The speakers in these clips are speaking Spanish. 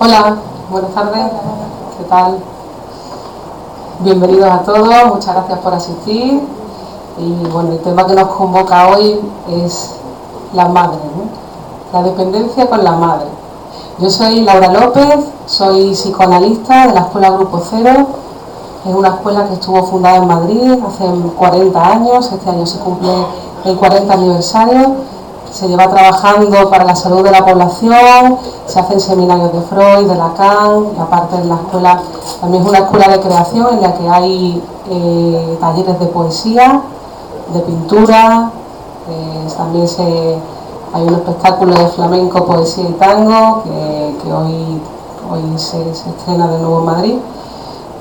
Hola, buenas tardes, ¿qué tal? Bienvenidos a todos, muchas gracias por asistir. Y bueno, el tema que nos convoca hoy es la madre, ¿no? La dependencia con la madre. Yo soy Laura López, soy psicoanalista de la Escuela Grupo Cero. Es una escuela que estuvo fundada en Madrid hace 40 años, este año se cumple el 40 aniversario. Se lleva trabajando para la salud de la población, se hacen seminarios de Freud, de Lacan, y aparte de la escuela también es una escuela de creación en la que hay talleres de poesía, de pintura, también hay un espectáculo de flamenco, poesía y tango que hoy se estrena de nuevo en Madrid.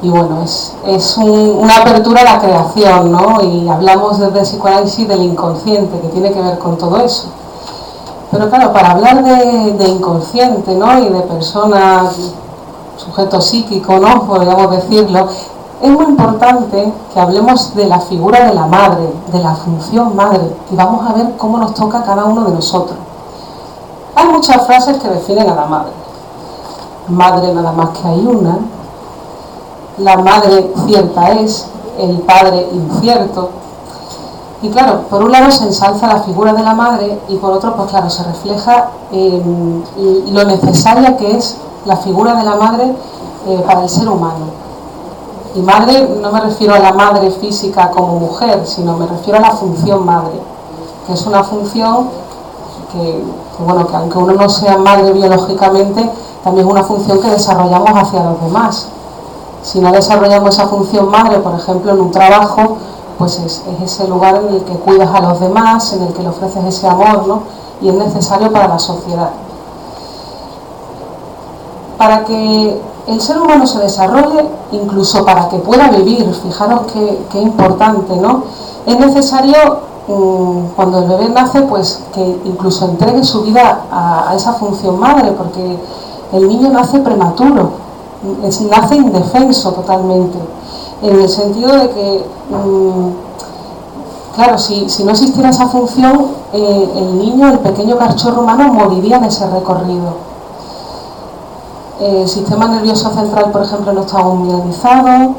Y bueno, es una apertura a la creación, ¿no? Y hablamos desde el psicoanálisis del inconsciente, que tiene que ver con todo eso. Pero claro, para hablar de inconsciente, ¿no? Y de persona, sujeto psíquico, ¿no? Podríamos decirlo, es muy importante que hablemos de la figura de la madre, de la función madre, y vamos a ver cómo nos toca a cada uno de nosotros. Hay muchas frases que definen a la madre. Madre nada más que hay una. La madre cierta es, el padre incierto. Y claro, por un lado se ensalza la figura de la madre y por otro, pues claro, se refleja lo necesaria que es la figura de la madre para el ser humano. Y madre no me refiero a la madre física como mujer, sino me refiero a la función madre, que es una función que aunque uno no sea madre biológicamente, también es una función que desarrollamos hacia los demás. Si no desarrollamos esa función madre, por ejemplo, en un trabajo, pues es ese lugar en el que cuidas a los demás, en el que le ofreces ese amor, ¿no? Y es necesario para la sociedad. Para que el ser humano se desarrolle, incluso para que pueda vivir, fijaros qué importante, ¿no? Es necesario, cuando el bebé nace, pues que incluso entregue su vida a esa función madre, porque el niño nace prematuro, nace indefenso totalmente, en el sentido de que, claro, si no existiera esa función, el niño, el pequeño cachorro humano, moriría en ese recorrido. El sistema nervioso central, por ejemplo, no está aún mineralizado,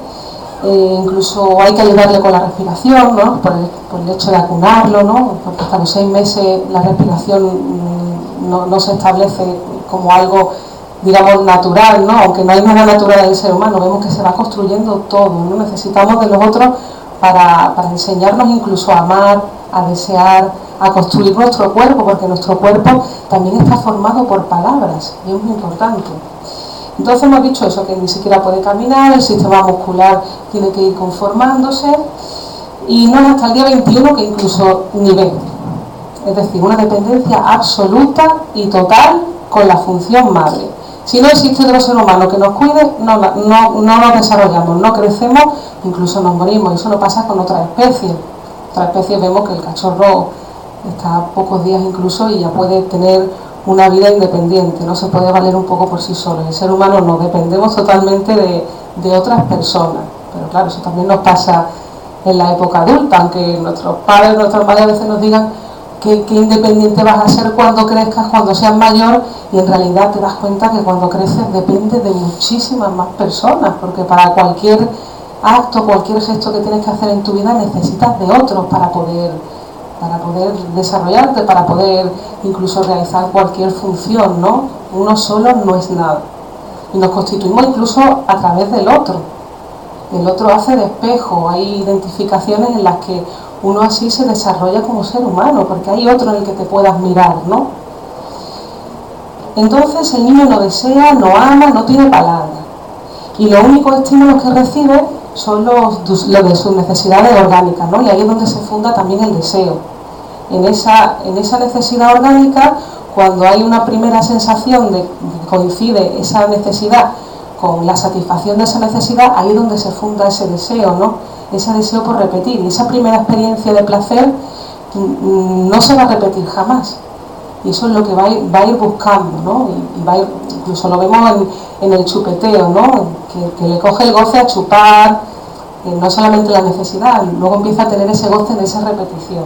incluso hay que ayudarle con la respiración, ¿no? por el hecho de acunarlo, ¿no? Porque hasta los 6 meses la respiración no se establece como algo, digamos, natural, ¿no? Aunque no hay nada natural en el ser humano, vemos que se va construyendo todo, ¿no? Necesitamos de los otros para enseñarnos incluso a amar, a desear, a construir nuestro cuerpo, porque nuestro cuerpo también está formado por palabras, y es muy importante. Entonces hemos dicho eso, que ni siquiera puede caminar, el sistema muscular tiene que ir conformándose, y no es hasta el día 21 que incluso ni ve. Es decir, una dependencia absoluta y total con la función madre. Si no existe otro ser humano que nos cuide, no nos desarrollamos, no crecemos, incluso nos morimos. Eso no pasa con otras especies. Otras especies vemos que el cachorro está pocos días incluso y ya puede tener una vida independiente, no se puede valer un poco por sí solo. El ser humano no, dependemos totalmente de otras personas. Pero claro, eso también nos pasa en la época adulta, aunque nuestros padres, nuestras madres a veces nos digan qué independiente vas a ser cuando crezcas, cuando seas mayor, y en realidad te das cuenta que cuando creces dependes de muchísimas más personas, porque para cualquier acto, cualquier gesto que tienes que hacer en tu vida necesitas de otros para poder desarrollarte, para poder incluso realizar cualquier función, ¿no? Uno solo no es nada. Y nos constituimos incluso a través del otro. El otro hace de espejo, hay identificaciones en las que uno así se desarrolla como ser humano, porque hay otro en el que te puedas mirar, ¿no? Entonces el niño no desea, no ama, no tiene palabras. Y los únicos estímulos que recibe son lo de sus necesidades orgánicas, ¿no? Y ahí es donde se funda también el deseo. En esa necesidad orgánica, cuando hay una primera sensación de que coincide esa necesidad con la satisfacción de esa necesidad, ahí es donde se funda ese deseo, ¿no? Ese deseo por repetir. Y esa primera experiencia de placer no se va a repetir jamás. Y eso es lo que va a ir buscando, ¿no? Y va a ir, incluso lo vemos en el chupeteo, ¿no? Que le coge el goce a chupar, no solamente la necesidad, luego empieza a tener ese goce en esa repetición.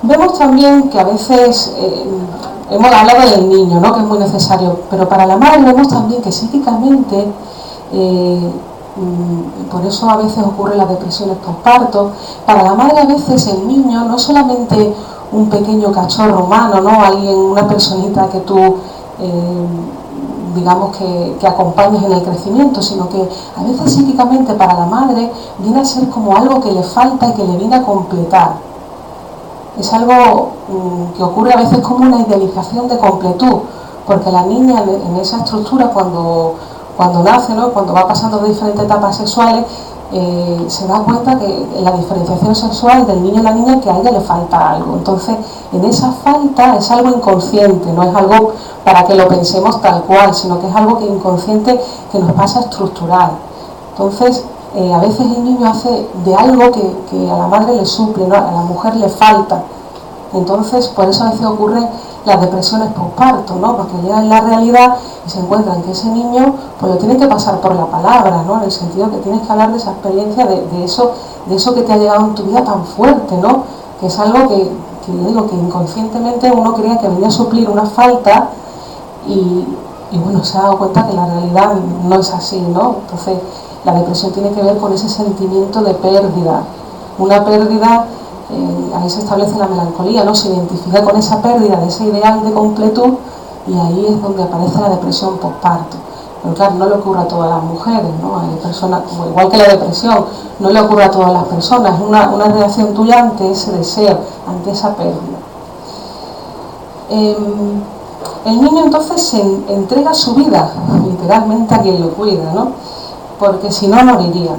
Vemos también que a veces, hemos hablado del niño, ¿no? Que es muy necesario, pero para la madre vemos también que psíquicamente, por eso a veces ocurren las depresiones postparto, para la madre a veces el niño no es solamente un pequeño cachorro humano, ¿no? Alguien, una personita que tú, digamos que acompañes en el crecimiento, sino que a veces psíquicamente para la madre viene a ser como algo que le falta y que le viene a completar. Es algo que ocurre a veces como una idealización de completud, porque la niña en esa estructura cuando nace, ¿no? Cuando va pasando de diferentes etapas sexuales, se da cuenta que en la diferenciación sexual del niño y la niña que a ella le falta algo. Entonces, en esa falta es algo inconsciente, no es algo para que lo pensemos tal cual, sino que es algo que inconsciente que nos pasa estructural. Entonces, a veces el niño hace de algo que a la madre le suple, ¿no? A la mujer le falta. Entonces, por eso a veces ocurren las depresiones postparto, ¿no? Porque llegan en la realidad y se encuentran que ese niño pues lo tiene que pasar por la palabra, ¿no? En el sentido que tienes que hablar de esa experiencia, de eso que te ha llegado en tu vida tan fuerte, ¿no? Que es algo que digo que inconscientemente uno creía que venía a suplir una falta y bueno, se ha dado cuenta que la realidad no es así, ¿no? Entonces, la depresión tiene que ver con ese sentimiento de pérdida, una pérdida. Ahí se establece la melancolía, ¿no? Se identifica con esa pérdida de ese ideal de completud y ahí es donde aparece la depresión postparto. Pero claro, no le ocurre a todas las mujeres, ¿no? Hay personas, igual que la depresión, no le ocurre a todas las personas, es una reacción tuya ante ese deseo, ante esa pérdida. El niño entonces se entrega su vida, literalmente, a quien lo cuida, ¿no? Porque si no, moriría.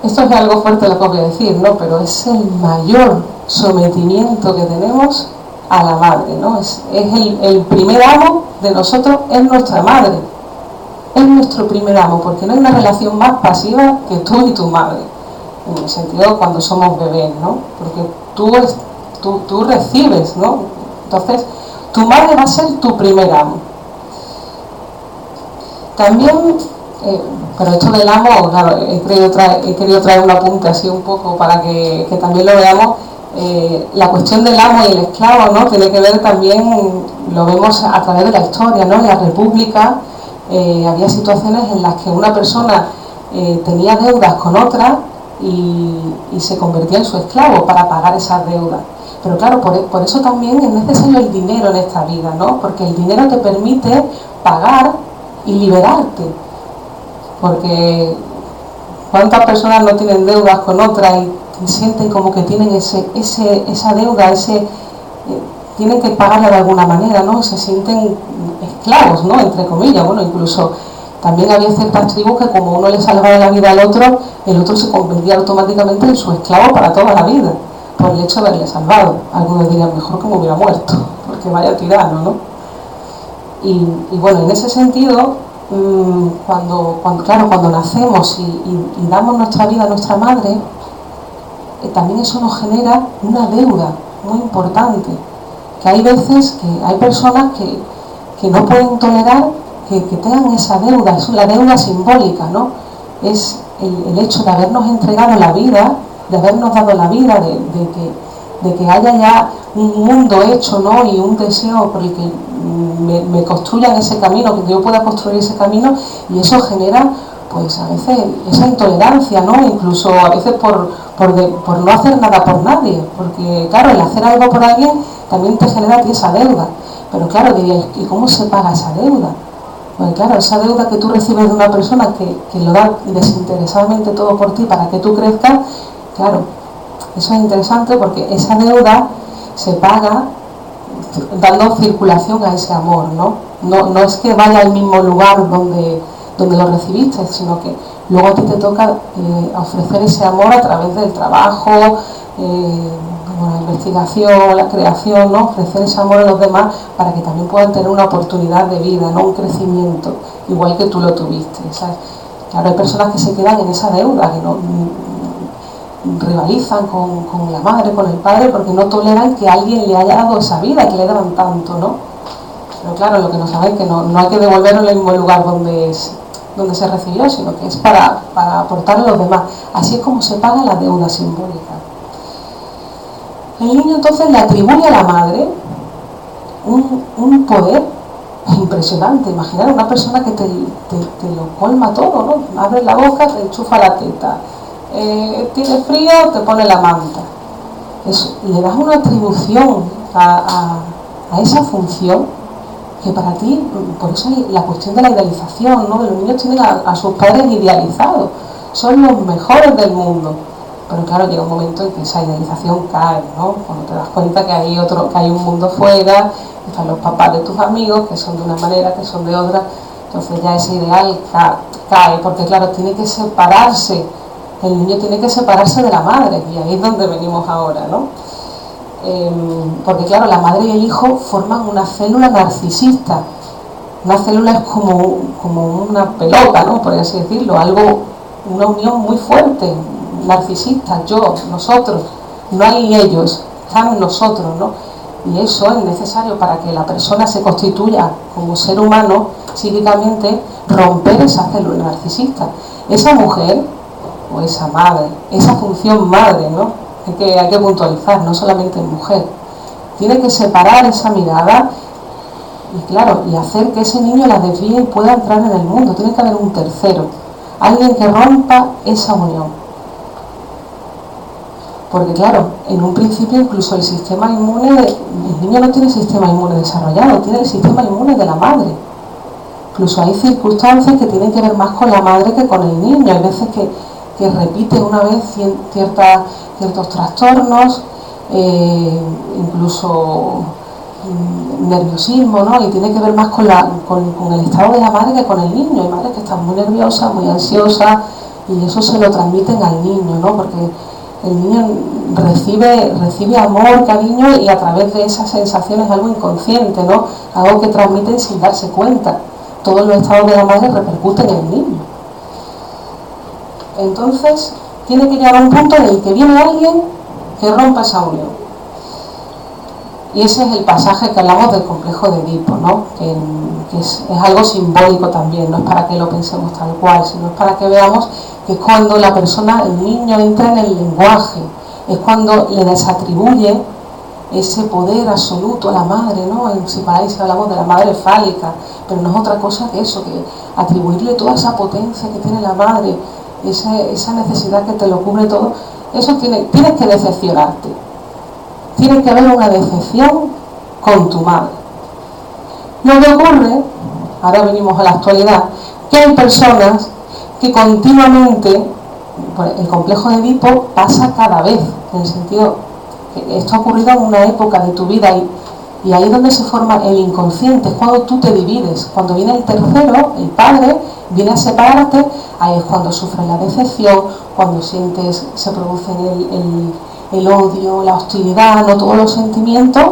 Esto es algo fuerte lo que voy a decir, ¿no? Pero es el mayor sometimiento que tenemos a la madre, ¿no? Es el primer amo de nosotros, es nuestra madre. Es nuestro primer amo, porque no hay una relación más pasiva que tú y tu madre. En el sentido cuando somos bebés, ¿no? Porque tú recibes, ¿no? Entonces, tu madre va a ser tu primer amo. También... pero esto del amo, claro, he querido traer un apunte así un poco para que también lo veamos. La cuestión del amo y el esclavo, ¿no? Tiene que ver también, lo vemos a través de la historia, ¿no? En la República había situaciones en las que una persona tenía deudas con otra y se convertía en su esclavo para pagar esas deudas. Pero claro, por eso también es necesario el dinero en esta vida, ¿no? Porque el dinero te permite pagar y liberarte. Porque cuántas personas no tienen deudas con otras y sienten como que tienen esa deuda, tienen que pagarla de alguna manera, ¿no? Se sienten esclavos, ¿no? Entre comillas. Bueno, incluso también había ciertas tribus que como uno le salvaba la vida al otro, el otro se convertía automáticamente en su esclavo para toda la vida, por el hecho de haberle salvado. Algunos dirían, mejor que me hubiera muerto, porque vaya tirano, ¿no? Y bueno, en ese sentido... Cuando nacemos y damos nuestra vida a nuestra madre, también eso nos genera una deuda muy importante, que hay veces que hay personas que no pueden tolerar que tengan esa deuda. Es la deuda simbólica, ¿no? Es el hecho de habernos entregado la vida, de habernos dado la vida, de que haya ya un mundo hecho, ¿no? Y un deseo por el que me construyan ese camino, que yo pueda construir ese camino, y eso genera pues a veces esa intolerancia, ¿no? Incluso a veces por no hacer nada por nadie, porque claro, el hacer algo por alguien también te genera a ti esa deuda. Pero claro, dirías, ¿y cómo se paga esa deuda? Pues claro, esa deuda que tú recibes de una persona que lo da desinteresadamente todo por ti para que tú crezcas, claro, eso es interesante porque esa deuda se paga dando circulación a ese amor, ¿no? No es que vaya al mismo lugar donde donde lo recibiste, sino que luego a ti te toca ofrecer ese amor a través del trabajo, la investigación, la creación, ¿no? Ofrecer ese amor a los demás para que también puedan tener una oportunidad de vida, no un crecimiento, igual que tú lo tuviste, ¿sabes? Claro, hay personas que se quedan en esa deuda, que no rivalizan con la madre, con el padre, porque no toleran que alguien le haya dado esa vida, que le dan tanto, ¿no? Pero claro, lo que no saben es que no hay que devolverlo en el mismo lugar donde se recibió, sino que es para aportar a los demás. Así es como se paga la deuda simbólica. El niño entonces le atribuye a la madre un poder impresionante. Imaginar una persona que te lo colma todo, ¿no? Abre la boca, te enchufa la teta, tiene frío, te pone la manta. Le das una atribución a esa función que para ti, por eso hay la cuestión de la idealización, ¿no? Los niños tienen a sus padres idealizados, son los mejores del mundo. Pero claro, llega un momento en que esa idealización cae, ¿no? Cuando te das cuenta que hay un mundo fuera, están los papás de tus amigos, que son de una manera, que son de otra, entonces ya ese ideal cae, porque claro, tiene que separarse, el niño tiene que separarse de la madre, y ahí es donde venimos ahora, ¿no? Porque claro, la madre y el hijo forman una célula narcisista. Una célula es como una pelota, ¿no? Por así decirlo, una unión muy fuerte, narcisista, yo, nosotros, no hay ellos, están nosotros, ¿no? Y eso es necesario para que la persona se constituya como ser humano psíquicamente, romper esa célula narcisista. Esa mujer o esa madre, esa función madre, ¿no? Hay que puntualizar, no solamente mujer, tiene que separar esa mirada y claro, y hacer que ese niño la desvíe y pueda entrar en el mundo. Tiene que haber un tercero, alguien que rompa esa unión. Porque claro, en un principio incluso el sistema inmune, el niño no tiene sistema inmune desarrollado, tiene el sistema inmune de la madre. Incluso hay circunstancias que tienen que ver más con la madre que con el niño. Hay veces que repite una vez ciertos trastornos, incluso nerviosismo, ¿no? Y tiene que ver más con el estado de la madre que con el niño. Hay madres que están muy nerviosas, muy ansiosas, y eso se lo transmiten al niño, ¿no? Porque el niño recibe amor, cariño, y a través de esas sensaciones algo inconsciente, ¿no? Algo que transmiten sin darse cuenta. Todos los estados de la madre repercuten en el niño. Entonces, tiene que llegar a un punto en el que viene alguien que rompa esa unión. Y ese es el pasaje que hablamos del complejo de Edipo, ¿no? Que es algo simbólico también, no es para que lo pensemos tal cual, sino es para que veamos que es cuando la persona, el niño, entra en el lenguaje, es cuando le desatribuye ese poder absoluto a la madre, ¿no? En psicoanálisis hablamos de la madre fálica, pero no es otra cosa que eso, que atribuirle toda esa potencia que tiene la madre, esa necesidad que te lo cubre todo. Eso tienes que decepcionarte, tiene que haber una decepción con tu madre. Lo que ocurre, ahora venimos a la actualidad, que hay personas que continuamente, el complejo de Edipo pasa cada vez, en el sentido que esto ha ocurrido en una época de tu vida y ahí es donde se forma el inconsciente, es cuando tú te divides, cuando viene el tercero, el padre, viene a separarte, ahí es cuando sufres la decepción, cuando se produce el odio, la hostilidad, no, todos los sentimientos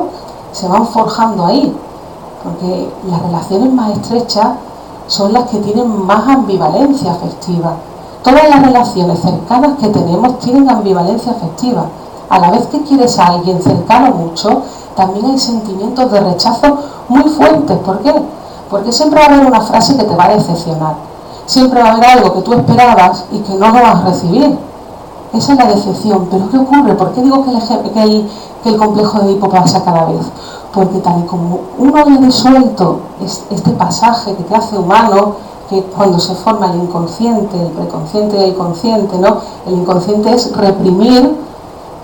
se van forjando ahí, porque las relaciones más estrechas son las que tienen más ambivalencia afectiva. Todas las relaciones cercanas que tenemos tienen ambivalencia afectiva. A la vez que quieres a alguien cercano mucho, también hay sentimientos de rechazo muy fuertes. ¿Por qué? Porque siempre va a haber una frase que te va a decepcionar. Siempre va a haber algo que tú esperabas y que no lo vas a recibir. Esa es la decepción. ¿Pero qué ocurre? ¿Por qué digo que el complejo de Edipo pasa cada vez? Porque tal y como uno haya disuelto este pasaje que te hace humano, que cuando se forma el inconsciente, el preconsciente y el consciente, ¿no? El inconsciente es reprimir.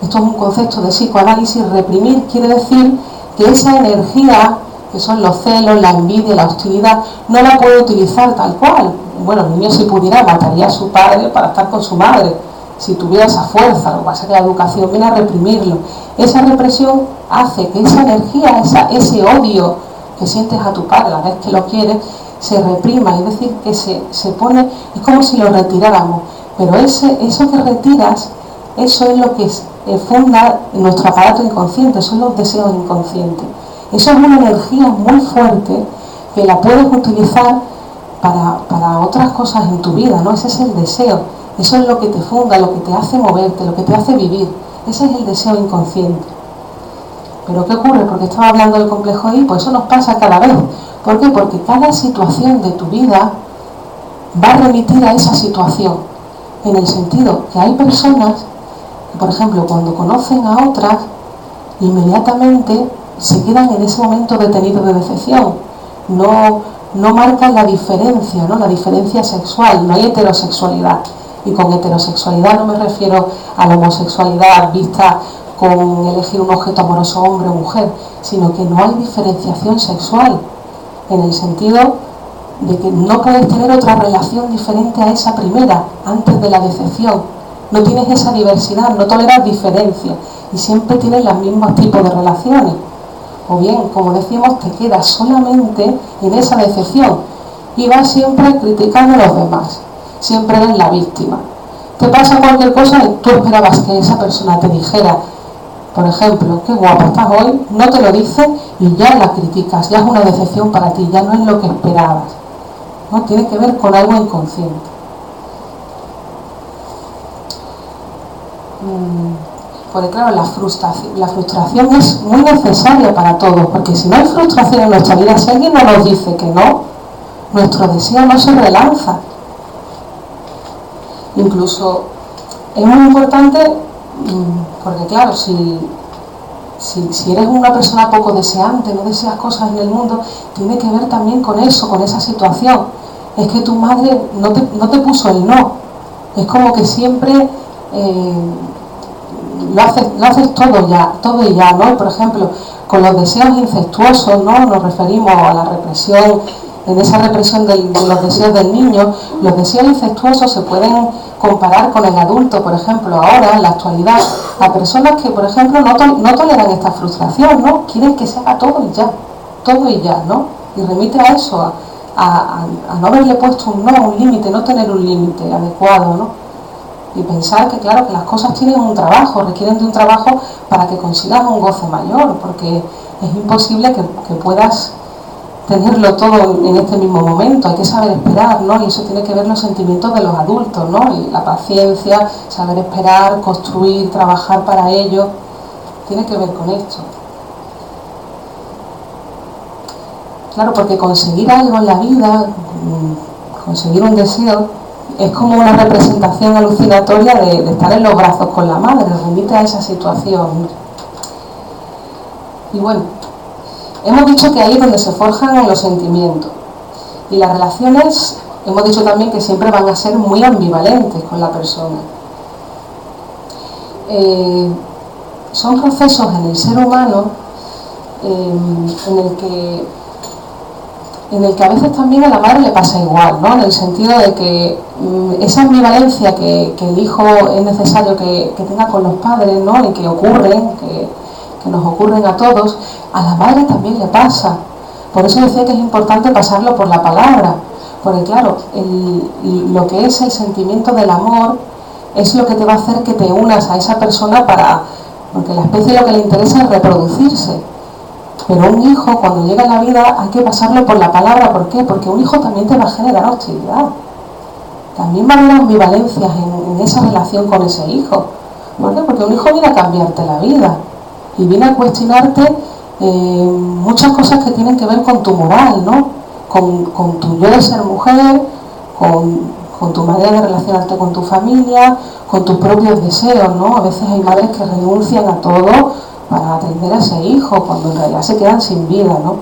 Esto es un concepto de psicoanálisis. Reprimir quiere decir que esa energía, que son los celos, la envidia, la hostilidad, no la puede utilizar tal cual. Bueno, el niño, si pudiera, mataría a su padre para estar con su madre, si tuviera esa fuerza. Lo que pasa es que la educación viene a reprimirlo. Esa represión hace que esa energía, ese odio que sientes a tu padre a la vez que lo quieres, se reprima, es decir, que se pone, es como si lo retiráramos, pero eso que retiras, eso es lo que funda nuestro aparato inconsciente, son los deseos inconscientes. Eso es una energía muy fuerte que la puedes utilizar para otras cosas en tu vida, ¿no? Ese es el deseo, eso es lo que te funda, lo que te hace moverte, lo que te hace vivir, ese es el deseo inconsciente. ¿Pero qué ocurre? Porque estaba hablando del complejo de Edipo, eso nos pasa cada vez. ¿Por qué? Porque cada situación de tu vida va a remitir a esa situación, en el sentido que hay personas que, por ejemplo, cuando conocen a otras, inmediatamente se quedan en ese momento detenidos de decepción, no marcan la diferencia, ¿no? La diferencia sexual, no hay heterosexualidad, y con heterosexualidad no me refiero a la homosexualidad vista con elegir un objeto amoroso hombre o mujer, sino que no hay diferenciación sexual, en el sentido de que no puedes tener otra relación diferente a esa primera, antes de la decepción. No tienes esa diversidad, no toleras diferencia, y siempre tienes los mismos tipos de relaciones. O bien, como decimos, te quedas solamente en esa decepción, y vas siempre criticando a los demás, siempre eres la víctima. Te pasa cualquier cosa y tú esperabas que esa persona te dijera, por ejemplo, qué guapa estás hoy, no te lo dice y ya la criticas, ya es una decepción para ti, ya no es lo que esperabas, ¿no? Tiene que ver con algo inconsciente. Porque claro, la frustración es muy necesaria para todos, porque si no hay frustración en nuestra vida, si alguien no nos dice que no, nuestro deseo no se relanza. Incluso es muy importante, porque claro, si eres una persona poco deseante, no deseas cosas en el mundo, tiene que ver también con eso, con esa situación. Es que tu madre no te puso el no, es como que siempre lo haces todo y ya, ¿no? Por ejemplo, con los deseos incestuosos, ¿no? Nos referimos a la represión, en esa represión de los deseos del niño. Los deseos incestuosos se pueden comparar con el adulto, por ejemplo, ahora, en la actualidad, a personas que, por ejemplo, no toleran esta frustración, ¿no? Quieren que se haga todo y ya, ¿no? Y remite a eso, a no haberle puesto un límite, no tener un límite adecuado, ¿no? Y pensar que, claro, que las cosas tienen un trabajo, requieren de un trabajo para que consigas un goce mayor, porque es imposible que puedas tenerlo todo en este mismo momento. Hay que saber esperar, ¿no? Y eso tiene que ver los sentimientos de los adultos, ¿no? Y la paciencia, saber esperar, construir, trabajar para ello, tiene que ver con esto. Claro, porque conseguir algo en la vida, conseguir un deseo, es como una representación alucinatoria de estar en los brazos con la madre, remite a esa situación. Y bueno, hemos dicho que ahí es donde se forjan los sentimientos. Y las relaciones, hemos dicho también que siempre van a ser muy ambivalentes con la persona. Son procesos en el ser humano en el que a veces también a la madre le pasa igual, ¿no? En el sentido de que esa ambivalencia que el hijo es necesario que tenga con los padres, ¿no? Y que ocurren, que nos ocurren a todos, a la madre también le pasa. Por eso decía que es importante pasarlo por la palabra, porque claro, lo que es el sentimiento del amor es lo que te va a hacer que te unas a esa persona porque la especie lo que le interesa es reproducirse. Pero un hijo, cuando llega a la vida, hay que pasarlo por la palabra. ¿Por qué? Porque un hijo también te va a generar hostilidad. También va a haber ambivalencias en esa relación con ese hijo. ¿Por qué? Porque un hijo viene a cambiarte la vida y viene a cuestionarte muchas cosas que tienen que ver con tu moral, ¿no? Con tu yo de ser mujer, con tu manera de relacionarte con tu familia, con tus propios deseos, ¿no? A veces hay madres que renuncian a todo para atender a ese hijo, cuando en realidad se quedan sin vida, ¿no?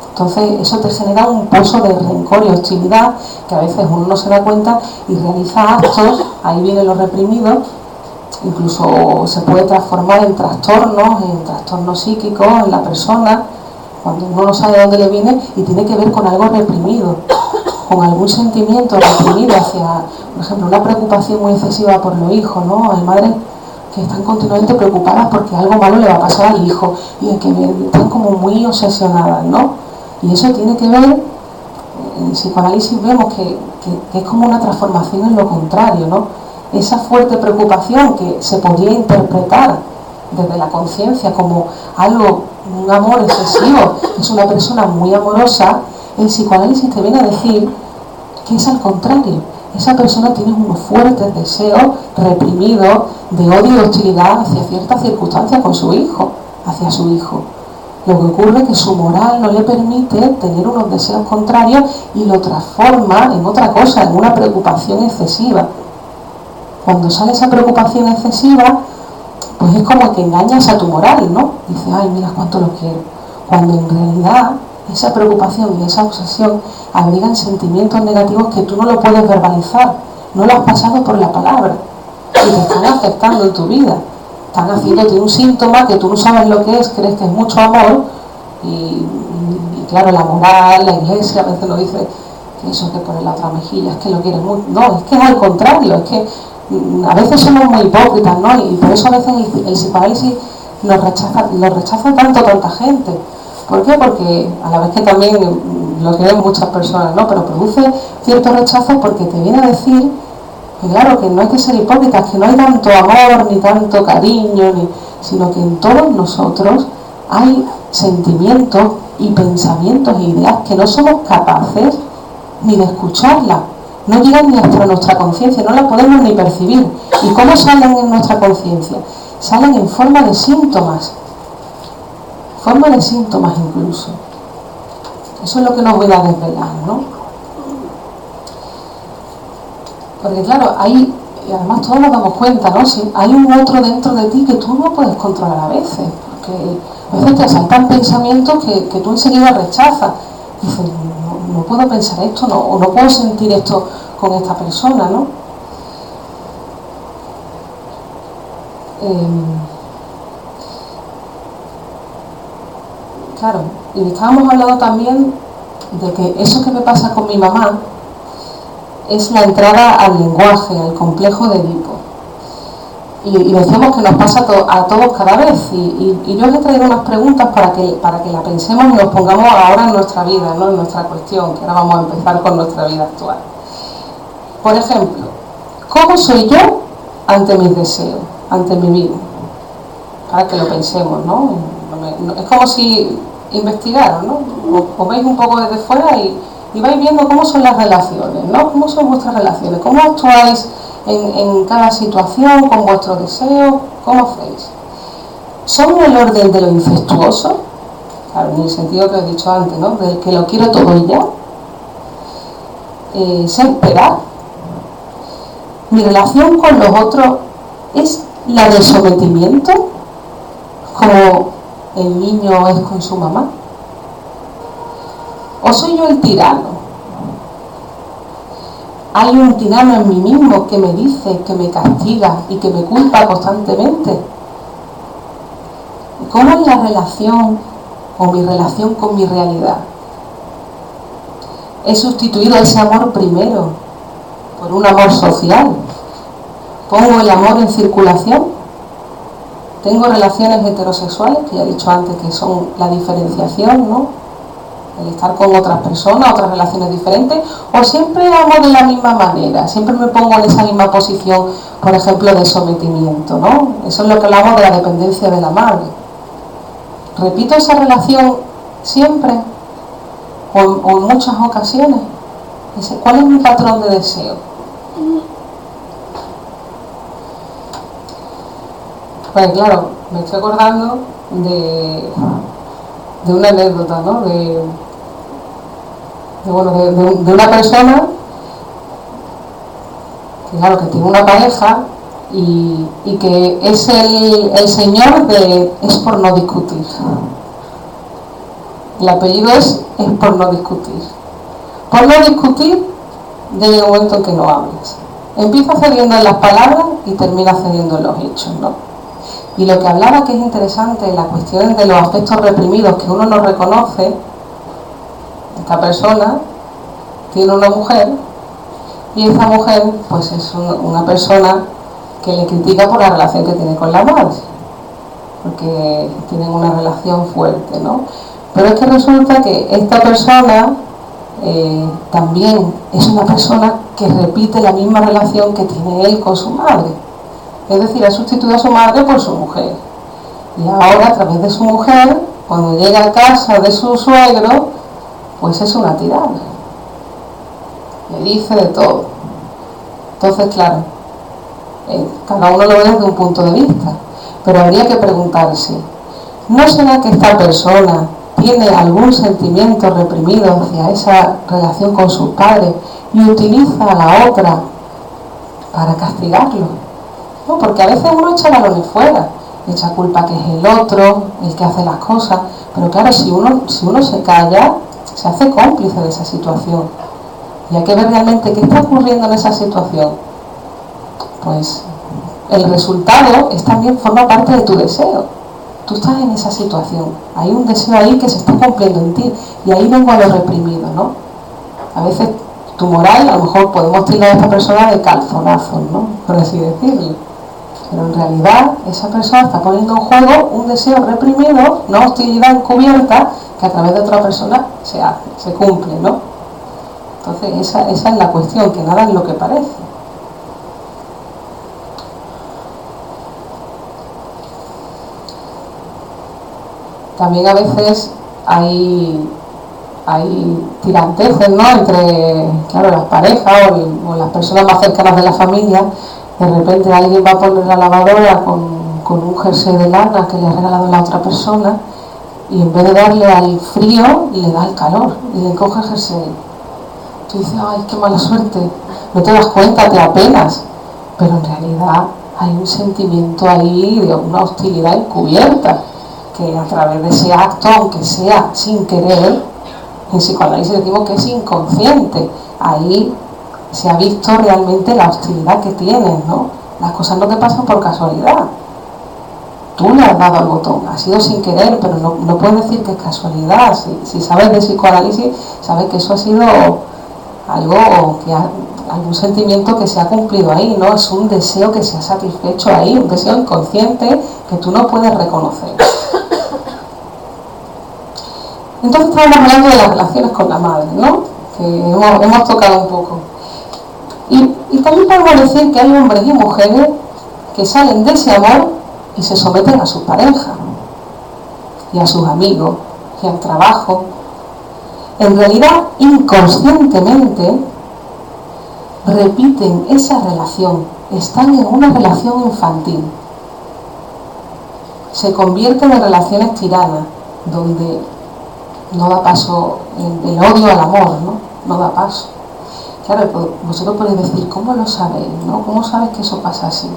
Entonces eso te genera un pozo de rencor y hostilidad que a veces uno no se da cuenta y realiza actos, ahí vienen los reprimidos, incluso se puede transformar en trastornos psíquicos en la persona, cuando uno no sabe de dónde le viene y tiene que ver con algo reprimido, con algún sentimiento reprimido hacia, por ejemplo, una preocupación muy excesiva por los hijos, ¿no? Hay madres que están continuamente preocupadas porque algo malo le va a pasar al hijo y que están como muy obsesionadas, ¿no? Y eso tiene que ver, en psicoanálisis vemos que es como una transformación en lo contrario, ¿no? Esa fuerte preocupación que se podría interpretar desde la conciencia como algo, un amor excesivo, es una persona muy amorosa, el psicoanálisis te viene a decir que es al contrario. Esa persona tiene unos fuertes deseos reprimidos de odio y hostilidad hacia ciertas circunstancias con su hijo, hacia su hijo. Lo que ocurre es que su moral no le permite tener unos deseos contrarios y lo transforma en otra cosa, en una preocupación excesiva. Cuando sale esa preocupación excesiva, pues es como que engañas a tu moral, ¿no? Dices, ay, mira cuánto lo quiero. Cuando en realidad esa preocupación y esa obsesión abrigan sentimientos negativos que tú no lo puedes verbalizar, no lo has pasado por la palabra y te están afectando en tu vida. Están haciéndote un síntoma que tú no sabes lo que es, crees que es mucho amor y claro, la moral, la iglesia a veces nos dice que eso que pone la otra mejilla, es que lo quieres mucho. No, es que es al contrario, es que a veces somos muy hipócritas, ¿no? Y por eso a veces el psicoanálisis lo rechaza tanta gente. ¿Por qué? Porque a la vez que también lo quieren muchas personas, ¿no? Pero produce cierto rechazo porque te viene a decir que claro, que no hay que ser hipócritas, que no hay tanto amor, ni tanto cariño, sino que en todos nosotros hay sentimientos y pensamientos e ideas que no somos capaces ni de escucharlas. No llegan ni hasta nuestra conciencia, no las podemos ni percibir. ¿Y cómo salen en nuestra conciencia? Salen en forma de síntomas. Forma de síntomas incluso. Eso es lo que nos voy a desvelar, ¿no? Porque claro, hay, y además todos nos damos cuenta, ¿no? Si hay un otro dentro de ti que tú no puedes controlar a veces, porque a veces te asaltan pensamientos que tú enseguida rechazas. Dices, no puedo pensar esto, o no puedo sentir esto con esta persona, ¿no? Claro, y estábamos hablando también de que eso que me pasa con mi mamá es la entrada al lenguaje, al complejo de Edipo. Y decíamos que nos pasa a todos cada vez. Y yo os he traído unas preguntas para que la pensemos y nos pongamos ahora en nuestra vida, ¿no? En nuestra cuestión, que ahora vamos a empezar con nuestra vida actual. Por ejemplo, ¿cómo soy yo ante mis deseos, ante mi vida? Para que lo pensemos, ¿no? Es como si investigaran, ¿no? Os veis un poco desde fuera y vais viendo cómo son las relaciones, ¿no? Cómo son vuestras relaciones, cómo actuáis en cada situación, con vuestros deseos, cómo hacéis. ¿Son en el orden de lo incestuoso? Claro, en el sentido que os he dicho antes, ¿no? Del que lo quiero todo y ya. ¿Sé esperar? ¿Mi relación con los otros es la del sometimiento? Como el niño es con su mamá. ¿O soy yo el tirano? ¿Hay un tirano en mí mismo que me dice, que me castiga y que me culpa constantemente? ¿Cómo es la relación o mi relación con mi realidad? ¿He sustituido ese amor primero por un amor social? ¿Pongo el amor en circulación? ¿Tengo relaciones heterosexuales, que ya he dicho antes que son la diferenciación, ¿no? El estar con otras personas, otras relaciones diferentes, o siempre amo de la misma manera, siempre me pongo en esa misma posición, por ejemplo, de sometimiento, ¿no? Eso es lo que hablamos de la dependencia de la madre. ¿Repito esa relación siempre o en muchas ocasiones? ¿Cuál es mi patrón de deseo? Pues claro, me estoy acordando de una anécdota, ¿no? De una persona que claro, que tiene una pareja y que es el señor de es por no discutir. El apellido es por no discutir. Por no discutir llega un momento en que no hablas. Empieza cediendo en las palabras y termina cediendo en los hechos, ¿no? Y lo que hablaba, que es interesante, la cuestión de los aspectos reprimidos que uno no reconoce. Esta persona tiene una mujer y esa mujer pues es una persona que le critica por la relación que tiene con la madre, porque tienen una relación fuerte, ¿no? Pero es que resulta que esta persona también es una persona que repite la misma relación que tiene él con su madre. Es decir, ha sustituido a su madre por su mujer. Y ahora, a través de su mujer, cuando llega a casa de su suegro, pues es una tirana. Le dice de todo. Entonces, claro, cada uno lo ve desde un punto de vista. Pero habría que preguntarse, ¿no será que esta persona tiene algún sentimiento reprimido hacia esa relación con sus padres y utiliza a la otra para castigarlo? ¿No? Porque a veces uno echa balones fuera, echa culpa que es el otro, el que hace las cosas, pero claro, si uno se calla, se hace cómplice de esa situación. Y hay que ver realmente qué está ocurriendo en esa situación. Pues el resultado también forma parte de tu deseo. Tú estás en esa situación, hay un deseo ahí que se está cumpliendo en ti, y ahí vengo a lo reprimido, ¿no? A veces tu moral, a lo mejor podemos tildar a esta persona de calzonazos, ¿no? Por así decirlo. Pero en realidad esa persona está poniendo en juego un deseo reprimido, una hostilidad encubierta que a través de otra persona se cumple, ¿no? Entonces esa es la cuestión, que nada es lo que parece. También a veces hay tiranteces, ¿no? Entre, claro, las parejas o las personas más cercanas de la familia. De repente alguien va a poner la lavadora con un jersey de lana que le ha regalado la otra persona, y en vez de darle al frío, le da al calor y le coge el jersey. Tú dices, ay, qué mala suerte. No te das cuenta, te apenas, pero en realidad hay un sentimiento ahí de una hostilidad encubierta, que a través de ese acto, aunque sea sin querer, en psicoanálisis decimos que es inconsciente, ahí se ha visto realmente la hostilidad que tienes, ¿no? Las cosas no te pasan por casualidad. Tú le has dado al botón, ha sido sin querer, pero no puedes decir que es casualidad. Si sabes de psicoanálisis, sabes que eso ha sido algún sentimiento que se ha cumplido ahí, ¿no? Es un deseo que se ha satisfecho ahí, un deseo inconsciente que tú no puedes reconocer. Entonces estábamos hablando de las relaciones con la madre, ¿no? Que hemos tocado un poco. Y también podemos decir que hay hombres y mujeres que salen de ese amor y se someten a su pareja, y a sus amigos, y al trabajo. En realidad, inconscientemente, repiten esa relación, están en una relación infantil. Se convierten en relaciones tiranas, donde no da paso el odio al amor, no da paso. Claro, vosotros podéis decir, ¿cómo lo sabéis? ¿No? ¿Cómo sabes que eso pasa así?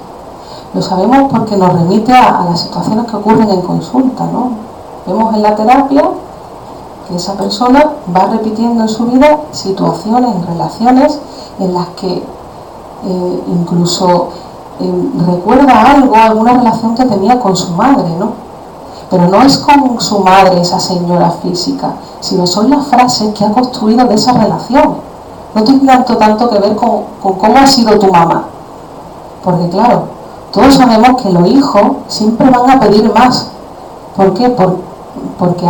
Lo sabemos porque nos remite a las situaciones que ocurren en consulta, ¿no? Vemos en la terapia que esa persona va repitiendo en su vida situaciones, relaciones en las que incluso recuerda alguna relación que tenía con su madre, ¿no? Pero no es con su madre, esa señora física, sino son las frases que ha construido de esa relación. No tiene tanto que ver con cómo ha sido tu mamá. Porque claro, todos sabemos que los hijos siempre van a pedir más. ¿Por qué? Porque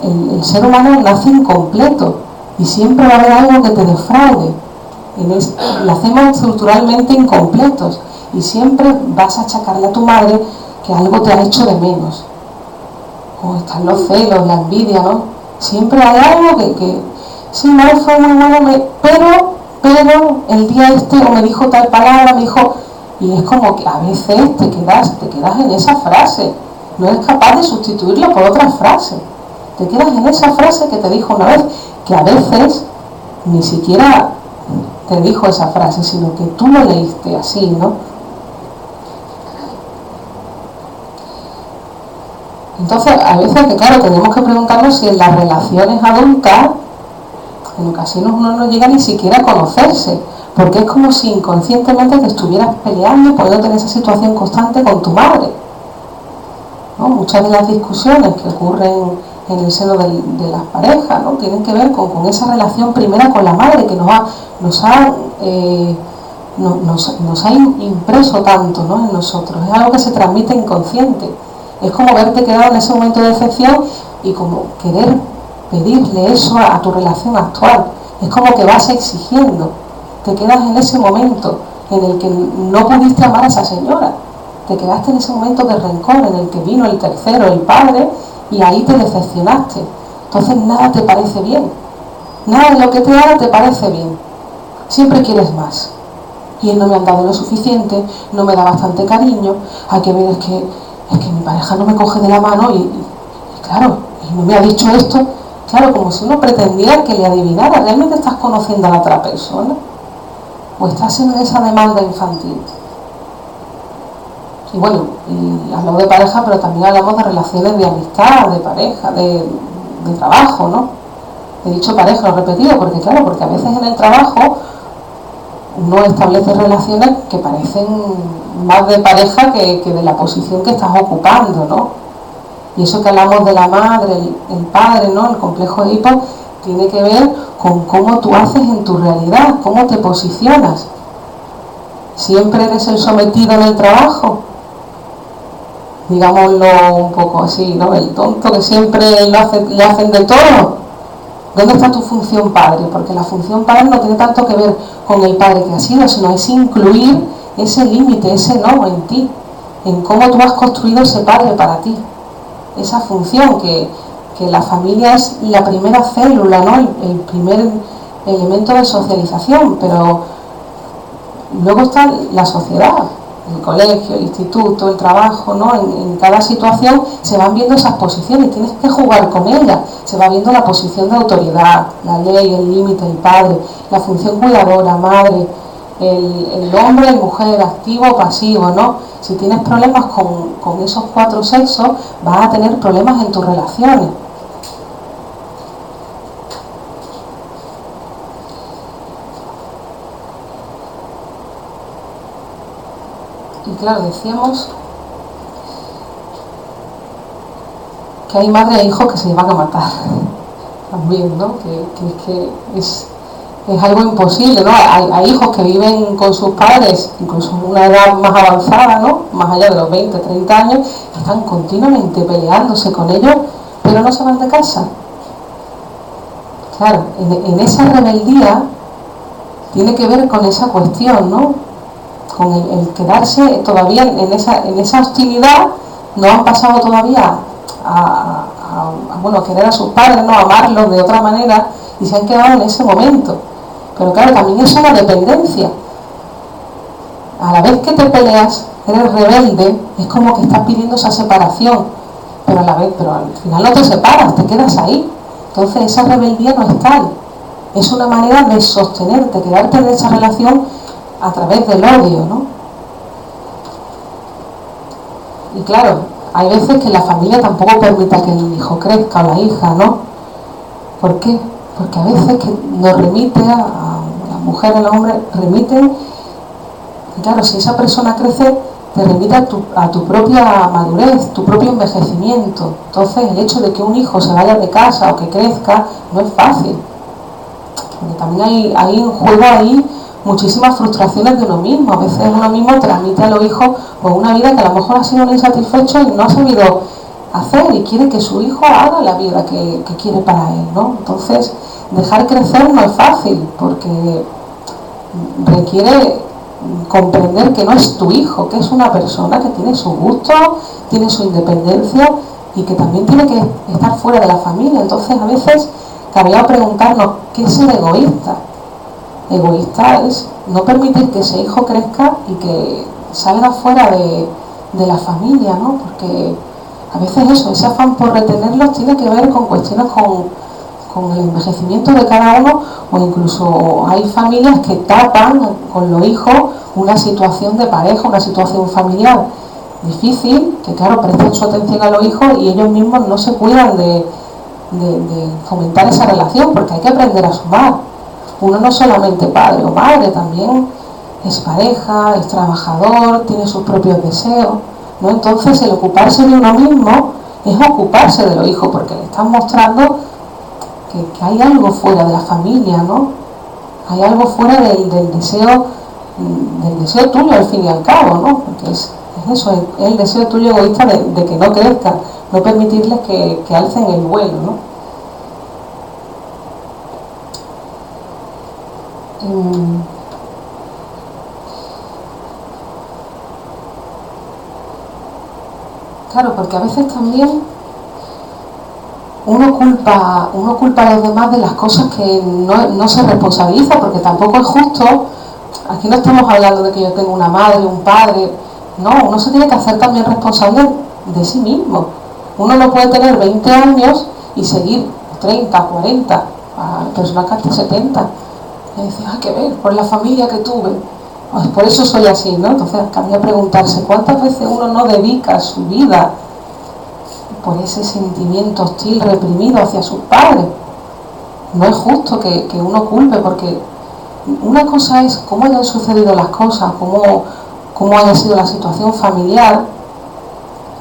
el ser humano nace incompleto y siempre va a haber algo que te defraude. Lo hacemos estructuralmente incompletos y siempre vas a achacarle a tu madre que algo te ha hecho de menos. O están los celos, la envidia, ¿no? Siempre hay algo que sí, no fue muy malo, pero el día o me dijo tal palabra, me dijo, y es como que a veces te quedas en esa frase, no eres capaz de sustituirlo por otra frase, te quedas en esa frase que te dijo una vez, que a veces ni siquiera te dijo esa frase, sino que tú lo leíste así, ¿no? Entonces, a veces que claro, tenemos que preguntarnos si en las relaciones adultas, en ocasiones uno no llega ni siquiera a conocerse, porque es como si inconscientemente te estuvieras peleando y poniéndote en esa situación constante con tu madre, ¿no? Muchas de las discusiones que ocurren en el seno de las parejas, ¿no? Tienen que ver con esa relación primera con la madre que nos ha impreso tanto, ¿no? En nosotros. Es algo que se transmite inconsciente. Es como verte quedado en ese momento de decepción y como querer pedirle eso a tu relación actual. Es como que vas exigiendo, te quedas en ese momento en el que no pudiste amar a esa señora, te quedaste en ese momento de rencor en el que vino el tercero, el padre, y ahí te decepcionaste. Entonces nada te parece bien, nada de lo que te haga te parece bien, siempre quieres más. Y él no me ha dado lo suficiente, no me da bastante cariño, hay que ver, es que mi pareja no me coge de la mano y claro, y no me ha dicho esto. Claro, como si uno pretendiera que le adivinara. ¿Realmente estás conociendo a la otra persona? ¿O estás en esa demanda infantil? Y bueno, y hablamos de pareja, pero también hablamos de relaciones de amistad, de pareja, de trabajo, ¿no? He dicho pareja, lo he repetido, porque claro, porque a veces en el trabajo uno establece relaciones que parecen más de pareja que de la posición que estás ocupando, ¿no? Y eso que hablamos de la madre, el padre, ¿no? El complejo de Edipo, tiene que ver con cómo tú haces en tu realidad, cómo te posicionas. ¿Siempre eres el sometido en el trabajo? Digámoslo un poco así, ¿no? El tonto que siempre le hacen de todo. ¿Dónde está tu función padre? Porque la función padre no tiene tanto que ver con el padre que has sido, sino es incluir ese límite, ese no en ti, en cómo tú has construido ese padre para ti. Esa función que la familia es la primera célula, ¿no? El primer elemento de socialización, pero luego está la sociedad, el colegio, el instituto, el trabajo, ¿no? En cada situación se van viendo esas posiciones, tienes que jugar con ellas, se va viendo la posición de autoridad, la ley, el límite, el padre, la función cuidadora, madre, el hombre y mujer, activo o pasivo, ¿no? Si tienes problemas con esos 4 sexos, vas a tener problemas en tus relaciones. Y claro, decíamos que hay madres e hijos que se van a matar también, ¿no? Que es algo imposible, ¿no? Hay hijos que viven con sus padres, incluso en una edad más avanzada, ¿no? Más allá de los 20, 30 años, que están continuamente peleándose con ellos, pero no se van de casa. Claro, en esa rebeldía tiene que ver con esa cuestión, ¿no? Con el quedarse todavía en esa hostilidad, no han pasado todavía a querer a sus padres, ¿no? A amarlos de otra manera, y se han quedado en ese momento. Pero claro, también es una dependencia. A la vez que te peleas, eres rebelde, es como que estás pidiendo esa separación, pero al final no te separas, te quedas ahí. Entonces esa rebeldía no es tal, es una manera de sostenerte, quedarte en esa relación a través del odio, ¿no? Y claro, hay veces que la familia tampoco permite que el hijo crezca o la hija, ¿no? ¿Por qué? Porque a veces que nos remite a la mujer, al hombre, remiten, y claro, si esa persona crece, te remite a tu propia madurez, tu propio envejecimiento. Entonces el hecho de que un hijo se vaya de casa o que crezca no es fácil, porque también hay en juego ahí muchísimas frustraciones de uno mismo. A veces uno mismo transmite a los hijos pues una vida que a lo mejor ha sido un insatisfecho y no ha sabido hacer, y quiere que su hijo haga la vida que quiere para él, ¿no? Entonces dejar crecer no es fácil, porque requiere comprender que no es tu hijo, que es una persona que tiene su gusto, tiene su independencia y que también tiene que estar fuera de la familia. Entonces a veces cabría preguntarnos, ¿qué es ser egoísta? Egoísta es no permitir que ese hijo crezca y que salga fuera de la familia, ¿no? Porque a veces ese afán por retenerlos tiene que ver con cuestiones con el envejecimiento de cada uno, o incluso hay familias que tapan con los hijos una situación de pareja, una situación familiar difícil, que claro, prestan su atención a los hijos y ellos mismos no se cuidan de fomentar esa relación, porque hay que aprender a sumar. Uno no solamente padre o madre, también es pareja, es trabajador, tiene sus propios deseos, ¿no? Entonces el ocuparse de uno mismo es ocuparse de los hijos, porque le están mostrando que hay algo fuera de la familia, ¿no? Hay algo fuera del deseo tuyo al fin y al cabo, ¿no? Porque es eso, es el deseo tuyo egoísta de que no crezcan, no permitirles que alcen el vuelo, ¿no? Claro, porque a veces también uno culpa a los demás de las cosas que no se responsabiliza, porque tampoco es justo. Aquí no estamos hablando de que yo tengo una madre, un padre. No, uno se tiene que hacer también responsable de sí mismo. Uno no puede tener 20 años y seguir 30, 40, a personas que hasta 70. Y decir, que ver, por la familia que tuve. Pues por eso soy así, ¿no? Entonces cabría preguntarse cuántas veces uno no dedica su vida por ese sentimiento hostil reprimido hacia sus padres. No es justo que uno culpe, porque una cosa es cómo hayan sucedido las cosas, cómo haya sido la situación familiar,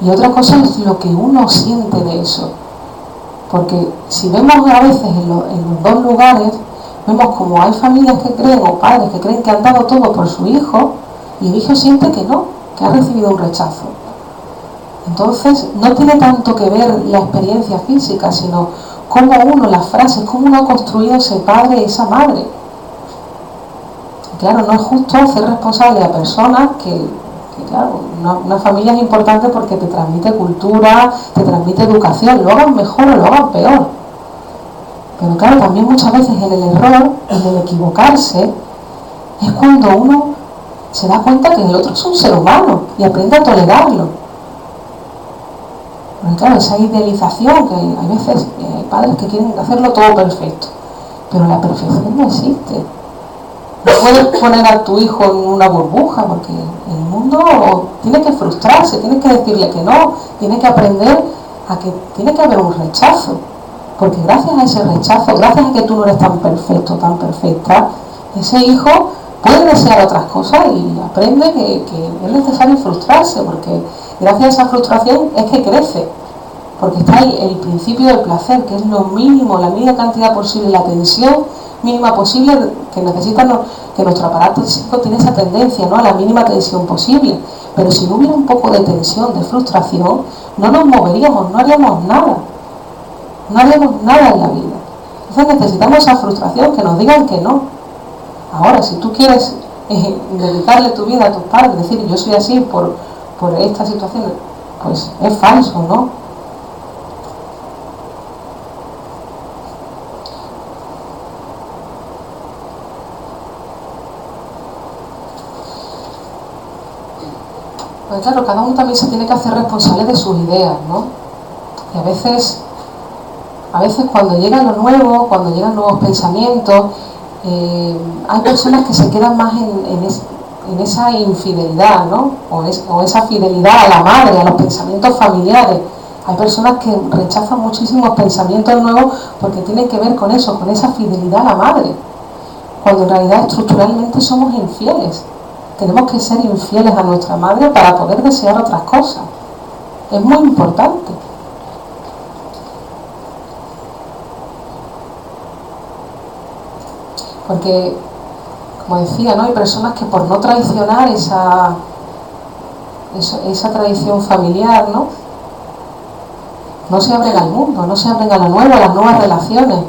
y otra cosa es lo que uno siente de eso. Porque si vemos a veces en los dos lugares, vemos como hay familias que creen, o padres que creen que han dado todo por su hijo, y el hijo siente que no, que ha recibido un rechazo. Entonces no tiene tanto que ver la experiencia física, sino cómo uno, las frases, cómo uno ha construido ese padre y esa madre. Claro, no es justo hacer responsable a personas que claro, una familia es importante porque te transmite cultura, te transmite educación, lo hagan mejor o lo hagan peor. Pero claro, también muchas veces en el error, en el equivocarse, es cuando uno se da cuenta que el otro es un ser humano y aprende a tolerarlo. Porque claro, esa idealización, que hay veces hay padres que quieren hacerlo todo perfecto, pero la perfección no existe. No puedes poner a tu hijo en una burbuja, porque el mundo tiene que frustrarse, tiene que decirle que no, tiene que aprender a que tiene que haber un rechazo, porque gracias a ese rechazo, gracias a que tú no eres tan perfecto, tan perfecta, ese hijo puede desear otras cosas y aprende que es necesario frustrarse, porque gracias a esa frustración es que crece, porque está ahí el principio del placer, que es lo mínimo, la mínima cantidad posible, la tensión mínima posible que necesita, que nuestro aparato psíquico tiene esa tendencia, ¿no?, a la mínima tensión posible. Pero si no hubiera un poco de tensión, de frustración, no nos moveríamos, no haríamos nada en la vida. Entonces necesitamos esa frustración, que nos digan que no. Ahora, si tú quieres dedicarle tu vida a tus padres, decir yo soy así por esta situación, pues es falso, ¿no? Pues claro, cada uno también se tiene que hacer responsable de sus ideas, ¿no? Y a veces cuando llega lo nuevo, cuando llegan nuevos pensamientos, hay personas que se quedan más en esa infidelidad, ¿no? O esa fidelidad a la madre, a los pensamientos familiares. Hay personas que rechazan muchísimos pensamientos nuevos porque tienen que ver con eso, con esa fidelidad a la madre, cuando en realidad estructuralmente somos infieles. Tenemos que ser infieles a nuestra madre para poder desear otras cosas. Es muy importante. Porque, como decía, ¿no?, hay personas que por no traicionar esa tradición familiar, no se abren al mundo, no se abren a lo nuevo, a las nuevas relaciones.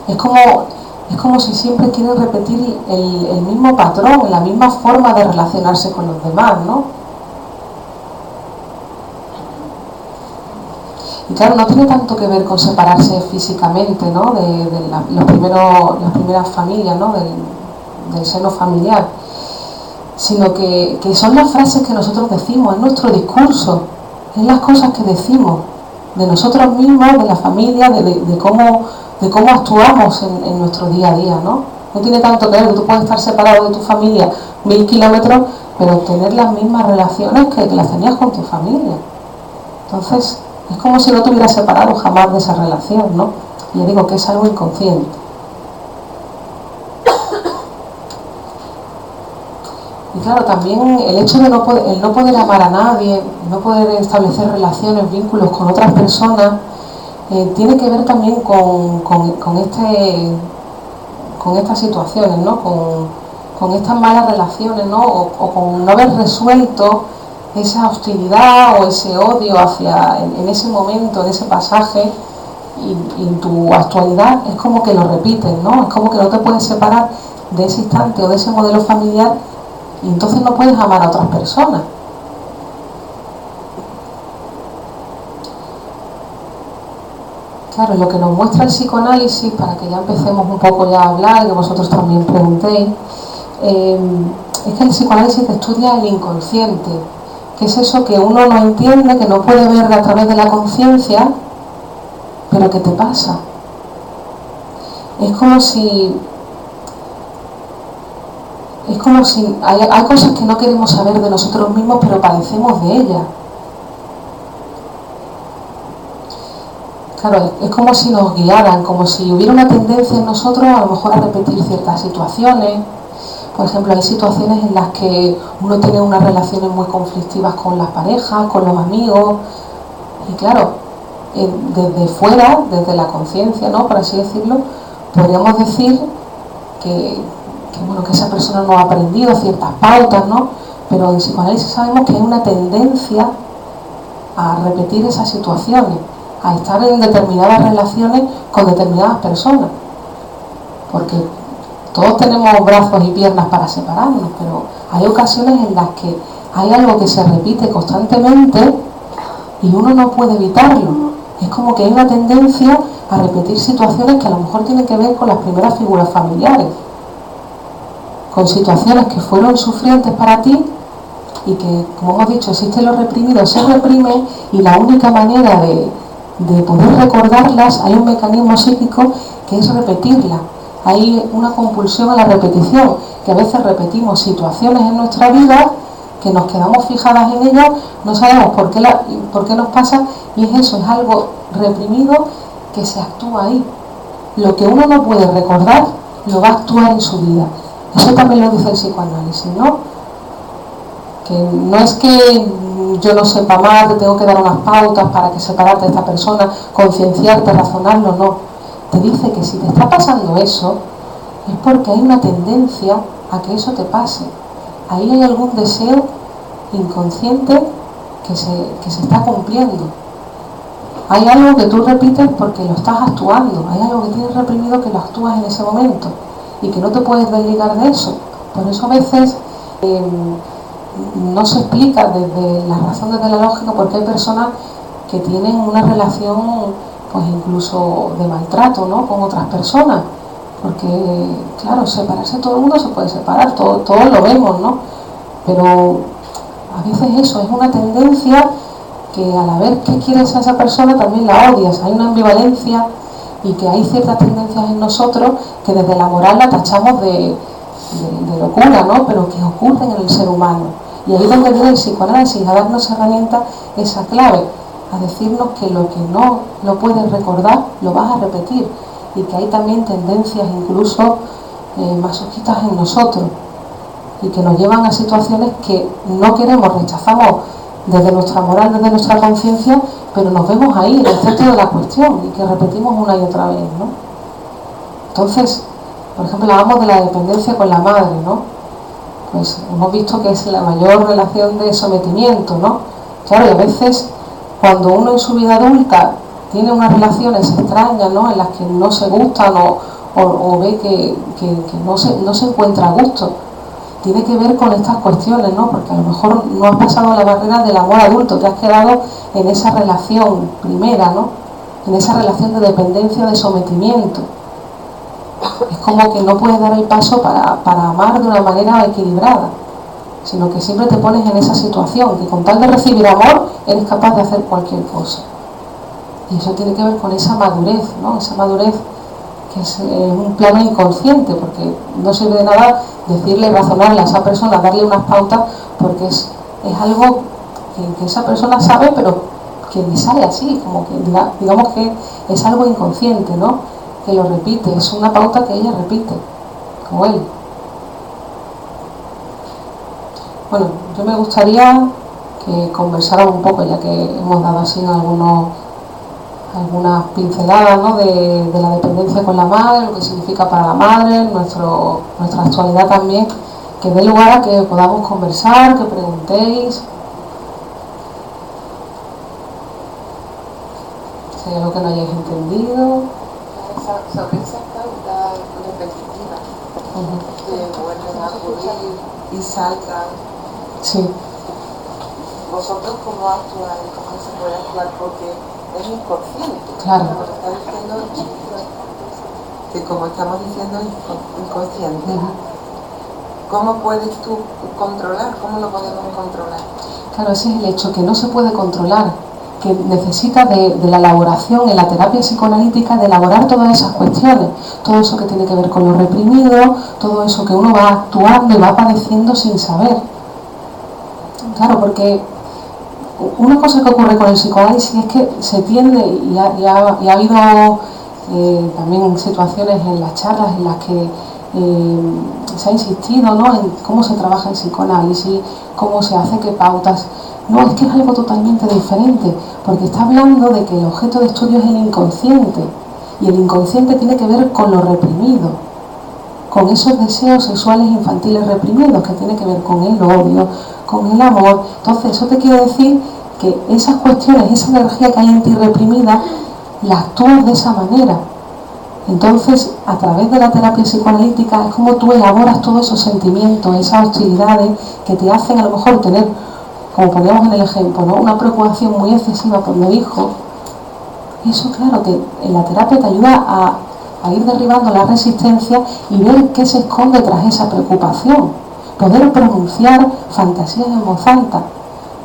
Es como si siempre quieren repetir el mismo patrón, la misma forma de relacionarse con los demás, ¿no? Y claro, no tiene tanto que ver con separarse físicamente, ¿no?, de las primeras familias, ¿no?, del seno familiar, sino que son las frases que nosotros decimos, es nuestro discurso, es las cosas que decimos de nosotros mismos, de la familia, de cómo actuamos en nuestro día a día, ¿no? No tiene tanto que ver, que tú puedes estar separado de tu familia 1000 kilómetros, pero tener las mismas relaciones que las tenías con tu familia. Entonces, es como si no te hubieras separado jamás de esa relación, ¿no? Y yo digo que es algo inconsciente. Y claro, también el hecho de no poder amar a nadie, no poder establecer relaciones, vínculos con otras personas, tiene que ver también con estas situaciones, ¿no?, con estas malas relaciones, ¿no?, o con no haber resuelto esa hostilidad o ese odio en ese momento, en ese pasaje, y en tu actualidad es como que lo repites, ¿no? Es como que no te puedes separar de ese instante o de ese modelo familiar, y entonces no puedes amar a otras personas. Claro, lo que nos muestra el psicoanálisis, para que ya empecemos un poco ya a hablar, que vosotros también preguntéis, es que el psicoanálisis estudia el inconsciente, que es eso que uno no entiende, que no puede ver a través de la conciencia, pero que te pasa. Es como si hay cosas que no queremos saber de nosotros mismos, pero padecemos de ellas. Claro, es como si nos guiaran, como si hubiera una tendencia en nosotros a lo mejor a repetir ciertas situaciones. Por ejemplo, hay situaciones en las que uno tiene unas relaciones muy conflictivas con las parejas, con los amigos, y claro, desde fuera, desde la conciencia, ¿no?, por así decirlo, podríamos decir que esa persona no ha aprendido ciertas pautas, ¿no? Pero en psicoanálisis sabemos que hay una tendencia a repetir esas situaciones, a estar en determinadas relaciones con determinadas personas, porque todos tenemos brazos y piernas para separarnos, pero hay ocasiones en las que hay algo que se repite constantemente y uno no puede evitarlo. Es como que hay una tendencia a repetir situaciones que a lo mejor tienen que ver con las primeras figuras familiares, con situaciones que fueron sufrientes para ti y que, como hemos dicho, existe lo reprimido, se reprime, y la única manera de poder recordarlas, hay un mecanismo psíquico que es repetirla. Hay una compulsión a la repetición, que a veces repetimos situaciones en nuestra vida, que nos quedamos fijadas en ellas, no sabemos por qué nos pasa, y es eso, es algo reprimido que se actúa ahí. Lo que uno no puede recordar, lo va a actuar en su vida. Eso también lo dice el psicoanálisis, ¿no? Que no es que yo no sepa más, te tengo que dar unas pautas para que separarte de esta persona, concienciarte, razonarlo, no. Te dice que si te está pasando eso, es porque hay una tendencia a que eso te pase. Ahí hay algún deseo inconsciente que se está cumpliendo. Hay algo que tú repites porque lo estás actuando, hay algo que tienes reprimido que lo actúas en ese momento y que no te puedes desligar de eso. Por eso a veces no se explica desde la razón, desde la lógica, porque hay personas que tienen una relación, pues incluso de maltrato, ¿no?, con otras personas, porque claro, separarse, todo el mundo se puede separar, todos lo vemos, ¿no? Pero a veces eso es una tendencia que al ver que quieres a esa persona también la odias, hay una ambivalencia, y que hay ciertas tendencias en nosotros que desde la moral la tachamos de locura, ¿no?, pero que ocurren en el ser humano. Y ahí es donde viene el psicoanálisis, a darnos herramientas, esa clave, a decirnos que lo que no lo puedes recordar lo vas a repetir, y que hay también tendencias incluso masoquistas en nosotros, y que nos llevan a situaciones que no queremos, rechazamos desde nuestra moral, desde nuestra conciencia, pero nos vemos ahí en el centro de la cuestión y que repetimos una y otra vez, ¿no? Entonces, por ejemplo, hablamos de la dependencia con la madre, ¿no? Pues hemos visto que es la mayor relación de sometimiento, ¿no? Claro, y a veces cuando uno en su vida adulta tiene unas relaciones extrañas, ¿no?, en las que no se gustan o ve que no se encuentra a gusto, tiene que ver con estas cuestiones, ¿no? Porque a lo mejor no has pasado la barrera del amor adulto, te has quedado en esa relación primera, ¿no?, en esa relación de dependencia, de sometimiento. Es como que no puedes dar el paso para amar de una manera equilibrada, sino que siempre te pones en esa situación, que con tal de recibir amor eres capaz de hacer cualquier cosa. Y eso tiene que ver con esa madurez, ¿no?, esa madurez que es un plano inconsciente, porque no sirve de nada decirle, razonarle a esa persona, darle unas pautas, porque es algo que esa persona sabe, pero que le sale así, como que digamos que es algo inconsciente, ¿no?, que lo repite, es una pauta que ella repite, como él. Bueno, yo me gustaría que conversáramos un poco, ya que hemos dado así algunas pinceladas, ¿no?, de la dependencia con la madre, lo que significa para la madre, nuestra actualidad también, que dé lugar a que podamos conversar, que preguntéis si hay algo que no hayáis entendido. Sobre esas pautas repetitivas, que vuelven a acudir y salgan. Sí. ¿Vosotros cómo actuáis? ¿Cómo se puede actuar? Porque es inconsciente. Claro. Como está diciendo, que como estamos diciendo, es inconsciente. ¿Cómo puedes tú controlar? ¿Cómo lo podemos controlar? Claro, ese es el hecho, que no se puede controlar, que necesita de la elaboración en la terapia psicoanalítica, de elaborar todas esas cuestiones, todo eso que tiene que ver con lo reprimido, todo eso que uno va actuando y va padeciendo sin saber. Claro, porque una cosa que ocurre con el psicoanálisis es que se tiende, y ha habido también situaciones en las charlas en las que se ha insistido, ¿no?, en cómo se trabaja el psicoanálisis, cómo se hace, qué pautas. No, es que es algo totalmente diferente, porque está hablando de que el objeto de estudio es el inconsciente, y el inconsciente tiene que ver con lo reprimido, con esos deseos sexuales infantiles reprimidos, que tiene que ver con el odio, con el amor. Entonces, eso te quiere decir que esas cuestiones, esa energía que hay en ti reprimida, la actúas de esa manera. Entonces, a través de la terapia psicoanalítica es como tú elaboras todos esos sentimientos, esas hostilidades que te hacen a lo mejor tener, como poníamos en el ejemplo, ¿no?, una preocupación muy excesiva por mi hijo. Eso, claro, que en la terapia te ayuda a ir derribando la resistencia y ver qué se esconde tras esa preocupación. Poder pronunciar fantasías en voz alta,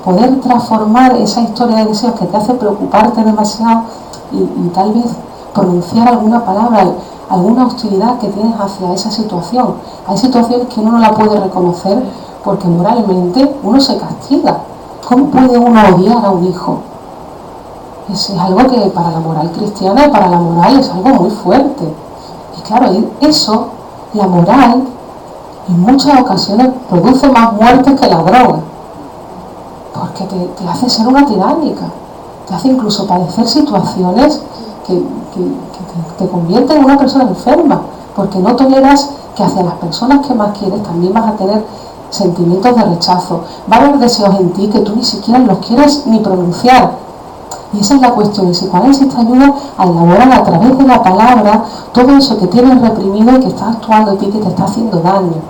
poder transformar esa historia de deseos que te hace preocuparte demasiado y tal vez pronunciar alguna palabra, alguna hostilidad que tienes hacia esa situación. Hay situaciones que uno no la puede reconocer porque moralmente uno se castiga. ¿Cómo puede uno odiar a un hijo? Es algo que para la moral cristiana y para la moral es algo muy fuerte. Y claro, eso, la moral, en muchas ocasiones produce más muertes que la droga. Porque te hace ser una tiránica. Te hace incluso padecer situaciones que te convierten en una persona enferma, porque no toleras que hacia las personas que más quieres también vas a tener sentimientos de rechazo. Va a haber deseos en ti que tú ni siquiera los quieres ni pronunciar. Y esa es la cuestión. El psicoanálisis te ayuda a elaborar a través de la palabra todo eso que tienes reprimido y que está actuando en ti, que te está haciendo daño.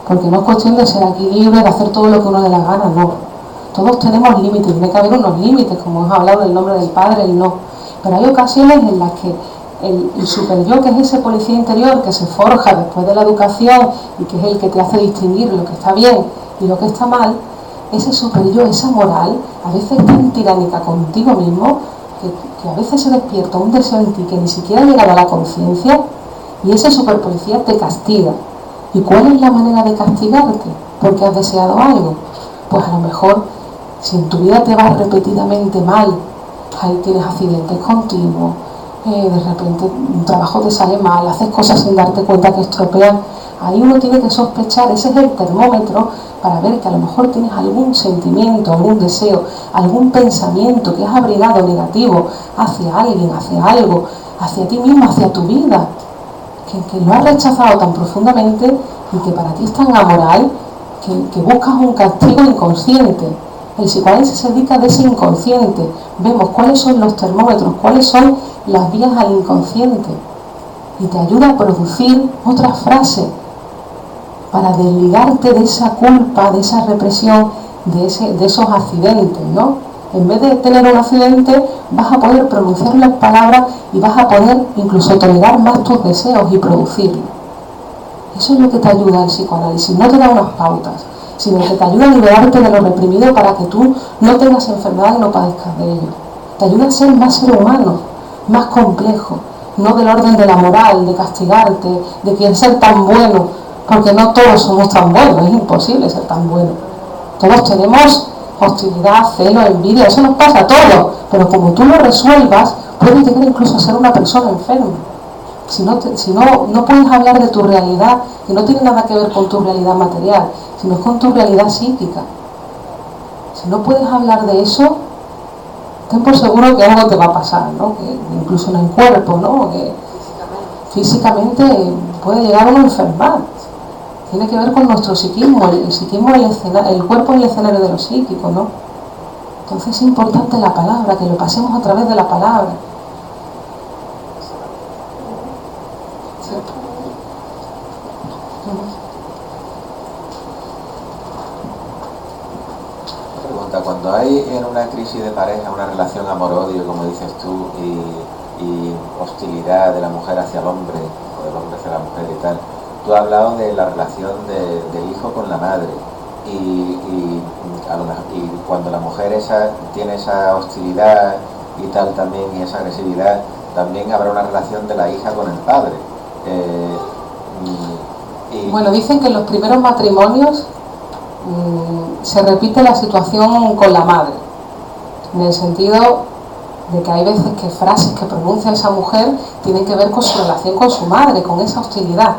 Porque no es cuestión de ser aquí libre, de hacer todo lo que uno le da gana, no. Todos tenemos límites, tiene que haber unos límites, como hemos hablado del nombre del Padre, el no. Pero hay ocasiones en las que el superyo, que es ese policía interior que se forja después de la educación y que es el que te hace distinguir lo que está bien y lo que está mal, ese superyo, esa moral, a veces es tan tiránica contigo mismo que a veces se despierta un deseo en ti que ni siquiera ha llegado a la conciencia y ese superpolicía te castiga. ¿Y cuál es la manera de castigarte? Porque has deseado algo. Pues a lo mejor, si en tu vida te vas repetidamente mal, ahí tienes accidentes continuos, de repente un trabajo te sale mal, haces cosas sin darte cuenta que estropean, ahí uno tiene que sospechar, ese es el termómetro para ver que a lo mejor tienes algún sentimiento, algún deseo, algún pensamiento que has abrigado negativo hacia alguien, hacia algo, hacia ti mismo, hacia tu vida, que lo has rechazado tan profundamente y que para ti es tan amoral que buscas un castigo inconsciente. El psicoanálisis se dedica de ese inconsciente. Vemos cuáles son los termómetros, cuáles son las vías al inconsciente y te ayuda a producir otra frase para desligarte de esa culpa, de esa represión, de esos accidentes, ¿no? En vez de tener un accidente, vas a poder pronunciar las palabras y vas a poder incluso tolerar más tus deseos y producirlos. Eso es lo que te ayuda el psicoanálisis, no te da unas pautas, sino que te ayuda a liberarte de lo reprimido para que tú no tengas enfermedad y no padezcas de ello. Te ayuda a ser más ser humano, más complejo, no del orden de la moral, de castigarte, de querer ser tan bueno, porque no todos somos tan buenos, es imposible ser tan bueno. Todos tenemos hostilidad, celo, envidia, eso nos pasa a todos, pero como tú lo resuelvas, puedes llegar incluso a ser una persona enferma. Si no puedes hablar de tu realidad, que no tiene nada que ver con tu realidad material, sino con tu realidad psíquica. Si no puedes hablar de eso, ten por seguro que algo te va a pasar, ¿no? Que incluso en el cuerpo, ¿no? Que físicamente puede llegar uno a enfermar. Tiene que ver con nuestro psiquismo. El psiquismo es el cuerpo es el escenario de lo psíquico, ¿no? Entonces es importante la palabra, que lo pasemos a través de la palabra. pregunta. Cuando hay en una crisis de pareja una relación amor-odio, como dices tú, y hostilidad de la mujer hacia el hombre, o del hombre hacia la mujer y tal, tú has hablado de la relación del hijo con la madre. Y cuando la mujer tiene esa hostilidad y tal también, y esa agresividad, también habrá una relación de la hija con el padre. Bueno, dicen que en los primeros matrimonios se repite la situación con la madre, en el sentido de que hay veces que frases que pronuncia esa mujer tienen que ver con su relación con su madre, con esa hostilidad.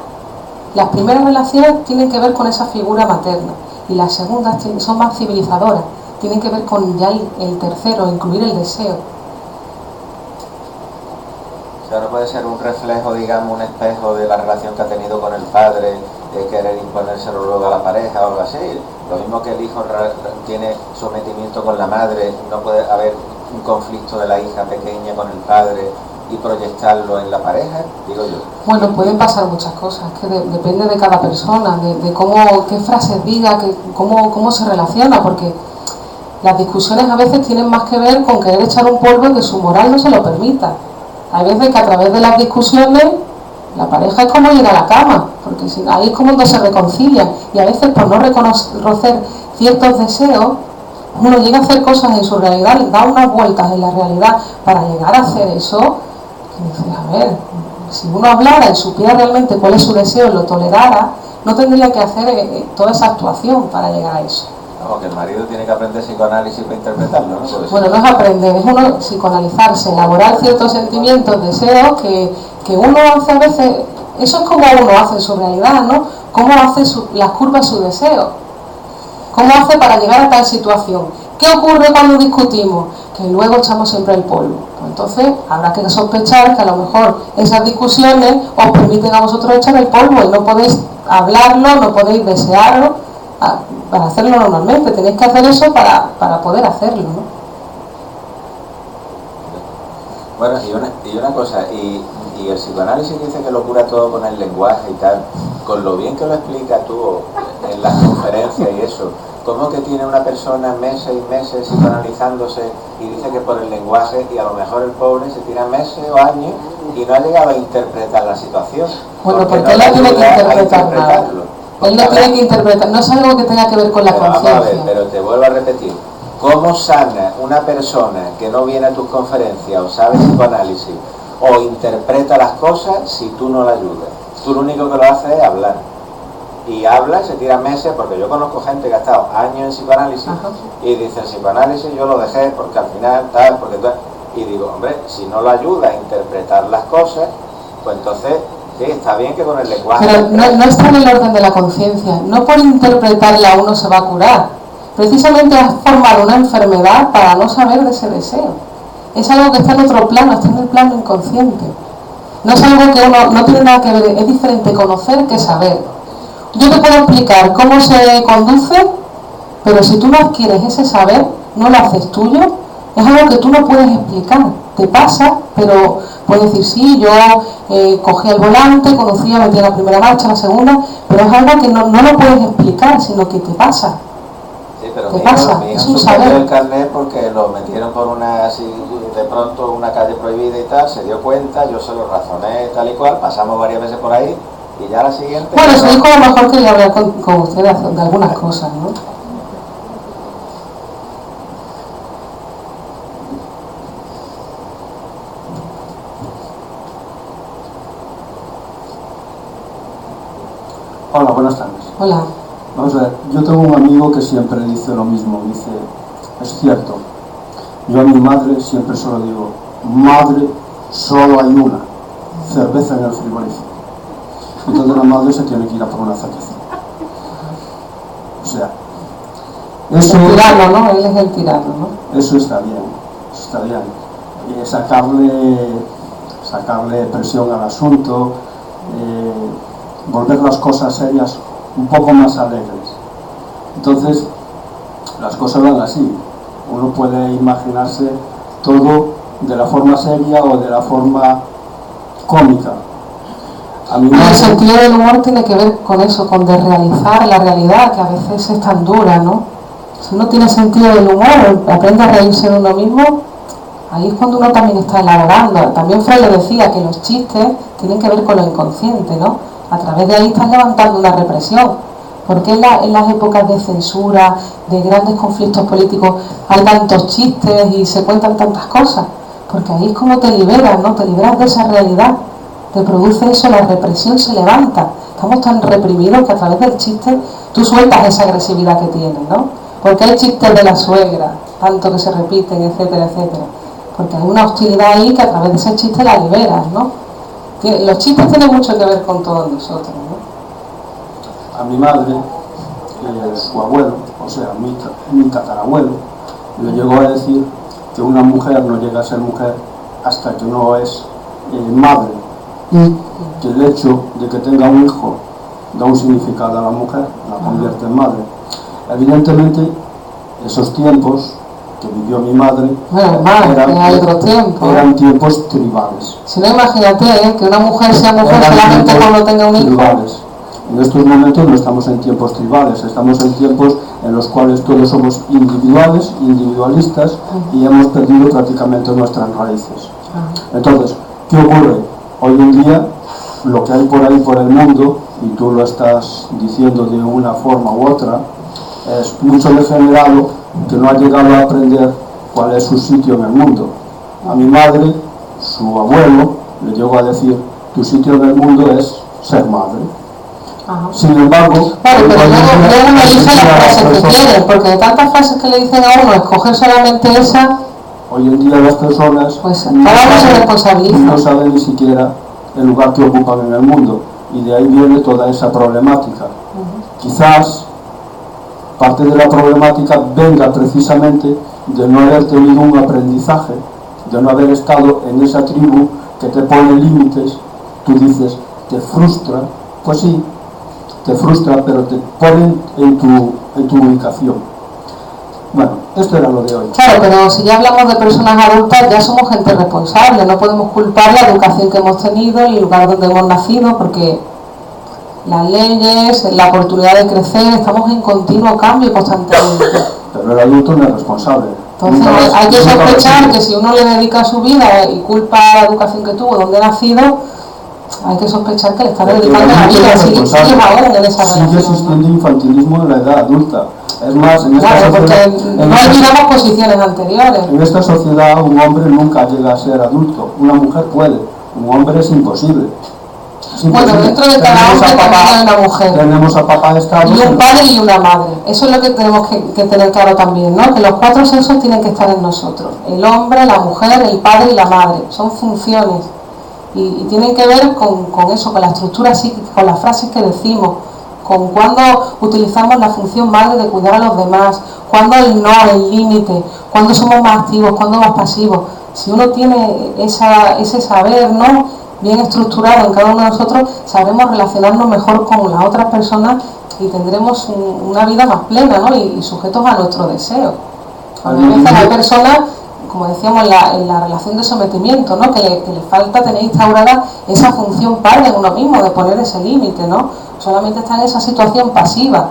Las primeras relaciones tienen que ver con esa figura materna, y las segundas son más civilizadoras, tienen que ver con ya el tercero, incluir el deseo. O sea, no puede ser un reflejo, digamos, un espejo de la relación que ha tenido con el padre, de querer imponérselo luego a la pareja o algo así. Lo mismo que el hijo tiene sometimiento con la madre, no puede haber un conflicto de la hija pequeña con el padre y proyectarlo en la pareja, digo yo. Bueno, pueden pasar muchas cosas, que depende de cada persona, de cómo, qué frases diga, cómo se relaciona, porque las discusiones a veces tienen más que ver con querer echar un polvo que su moral no se lo permita. Hay veces que a través de las discusiones la pareja es como ir a la cama, porque ahí es como donde se reconcilian, y a veces por no reconocer ciertos deseos, uno llega a hacer cosas en su realidad, da unas vueltas en la realidad para llegar a hacer eso, que dices, a ver, si uno hablara y supiera realmente cuál es su deseo y lo tolerara, no tendría que hacer toda esa actuación para llegar a eso. No, que el marido tiene que aprender psicoanálisis para interpretarlo, ¿no? Bueno, no es aprender, es uno psicoanalizarse, elaborar ciertos sentimientos, deseos que uno hace a veces. Eso es como uno hace en su realidad, ¿no? Cómo hace las curvas su deseo, cómo hace para llegar a tal situación. ¿Qué ocurre cuando discutimos? Que luego echamos siempre el polvo. Pues entonces habrá que sospechar que a lo mejor esas discusiones os permiten a vosotros echar el polvo y no podéis hablarlo, no podéis desearlo para hacerlo normalmente. Tenéis que hacer eso para poder hacerlo, ¿no? Bueno, y una cosa, y el psicoanálisis dice que lo cura todo con el lenguaje y tal, con lo bien que lo explicas tú en las conferencias y eso, ¿cómo que tiene una persona meses y meses psicoanalizándose y dice que por el lenguaje, y a lo mejor el pobre se tira meses o años y no ha llegado a interpretar la situación? Bueno, porque él no tiene que interpretar nada. Él no tiene que interpretar, no es algo que tenga que ver con la conciencia. Pero te vuelvo a repetir, ¿cómo sana una persona que no viene a tus conferencias o sabe psicoanálisis o interpreta las cosas si tú no la ayudas? Tú lo único que lo haces es hablar. Y habla y se tira meses, porque yo conozco gente que ha estado años en psicoanálisis. Ajá. Y dice, el psicoanálisis yo lo dejé porque al final tal, porque tal. Y digo, hombre, si no lo ayuda a interpretar las cosas, pues entonces sí, está bien que con el lenguaje... Pero no está en el orden de la conciencia. No por interpretarla uno se va a curar. Precisamente has formado una enfermedad para no saber de ese deseo. Es algo que está en otro plano, está en el plano inconsciente. No es algo que uno no tiene nada que ver, es diferente conocer que saber. Yo te puedo explicar cómo se conduce, pero si tú no adquieres ese saber, no lo haces tuyo, es algo que tú no puedes explicar. Te pasa, pero puedes decir, sí, yo cogí el volante, conducía, metía la primera marcha, la segunda, pero es algo que no lo puedes explicar, sino que te pasa. Sí, pero ¿Qué pasa? Es un saber. El carnet porque lo metieron por una, así, de pronto una calle prohibida y tal, se dio cuenta, yo se lo razoné tal y cual, pasamos varias veces por ahí y ya la siguiente... Bueno, su hijo a lo mejor quería hablar con usted de algunas cosas, ¿no? Hola, buenas tardes. Hola. Vamos a ver, yo tengo un amigo que siempre dice lo mismo, dice, es cierto, yo a mi madre siempre solo digo, madre, solo hay una, cerveza en el frigorífico. Entonces la madre se tiene que ir a por una cerveza. O sea, eso... El tirano, ¿no? Él es el tirano, ¿no? Eso está bien, está bien. Y sacarle presión al asunto, volver las cosas serias un poco más alegres. Entonces, las cosas van así. Uno puede imaginarse todo de la forma seria o de la forma cómica. El sentido del humor tiene que ver con eso, con desrealizar la realidad, que a veces es tan dura, ¿no? Si uno tiene sentido del humor, aprende a reírse de uno mismo, ahí es cuando uno también está elaborando. También Freud le decía que los chistes tienen que ver con lo inconsciente, ¿no? A través de ahí están levantando una represión. ¿Por qué en las épocas de censura, de grandes conflictos políticos, hay tantos chistes y se cuentan tantas cosas? Porque ahí es como te liberas, ¿no? Te liberas de esa realidad. Te produce eso, la represión se levanta. Estamos tan reprimidos que a través del chiste tú sueltas esa agresividad que tienes, ¿no? Porque hay chistes de la suegra, tanto que se repiten, etcétera, etcétera. Porque hay una hostilidad ahí que a través de ese chiste la liberas, ¿no? Los chistes tienen mucho que ver con todos nosotros, ¿no? A mi madre, su abuelo, o sea, mi tatarabuelo, le llegó a decir que una mujer no llega a ser mujer hasta que no es madre, y que el hecho de que tenga un hijo da un significado a la mujer, la convierte en madre. Evidentemente, esos tiempos que vivió mi madre eran tiempos tribales. Si no, imagínate que una mujer sea mujer solamente cuando tenga un hijo. Tribales. En estos momentos no estamos en tiempos tribales, estamos en tiempos en los cuales todos somos individuales, individualistas, y hemos perdido prácticamente nuestras raíces. Entonces, ¿qué ocurre? Hoy en día, lo que hay por ahí por el mundo, y tú lo estás diciendo de una forma u otra, es mucho degenerado que no ha llegado a aprender cuál es su sitio en el mundo. A mi madre, su abuelo, le llegó a decir, tu sitio en el mundo es ser madre. Sin embargo, claro, pero luego no elige las frases que quiere, porque de tantas frases que le dicen a uno, escoger solamente esa. Hoy en día las personas pues cada uno se responsabiliza. No saben ni siquiera el lugar que ocupan en el mundo, y de ahí viene toda esa problemática. Quizás parte de la problemática venga precisamente de no haber tenido un aprendizaje, de no haber estado en esa tribu que te pone límites. Tú dices, te frustra, pues sí, te frustra, pero te ponen en tu ubicación. Bueno, esto era lo de hoy. Claro, pero si ya hablamos de personas adultas, ya somos gente responsable, no podemos culpar la educación que hemos tenido, el lugar donde hemos nacido, porque las leyes, la oportunidad de crecer, estamos en continuo cambio constantemente. Pero el adulto no es responsable. Entonces hay que sospechar que si uno le dedica su vida y culpa a la educación que tuvo, donde ha nacido, hay que sospechar que le está dedicando la vida, sigue aún en esa relación. Sigue existiendo infantilismo en la edad adulta. Es más, en esta claro, sociedad, porque no olvidamos posiciones anteriores. En esta sociedad un hombre nunca llega a ser adulto, una mujer puede, un hombre es imposible. Bueno, dentro de cada hombre también hay una mujer. Tenemos a papá estado. Y un padre y una madre. Eso es lo que tenemos que tener claro también, ¿no? Que los cuatro sexos tienen que estar en nosotros. El hombre, la mujer, el padre y la madre. Son funciones. Y tienen que ver con eso, con la estructura psíquica, con las frases que decimos, con cuando utilizamos la función madre de cuidar a los demás, cuando el no, el límite, cuando somos más activos, cuando más pasivos. Si uno tiene ese saber, ¿no?, bien estructurado en cada uno de nosotros, sabremos relacionarnos mejor con las otras personas y tendremos una vida más plena, ¿no?, y sujetos a nuestro deseo. A veces hay personas, como decíamos, en la relación de sometimiento, ¿no?, que le falta tener instaurada esa función padre en uno mismo, de poner ese límite, ¿no? Solamente está en esa situación pasiva.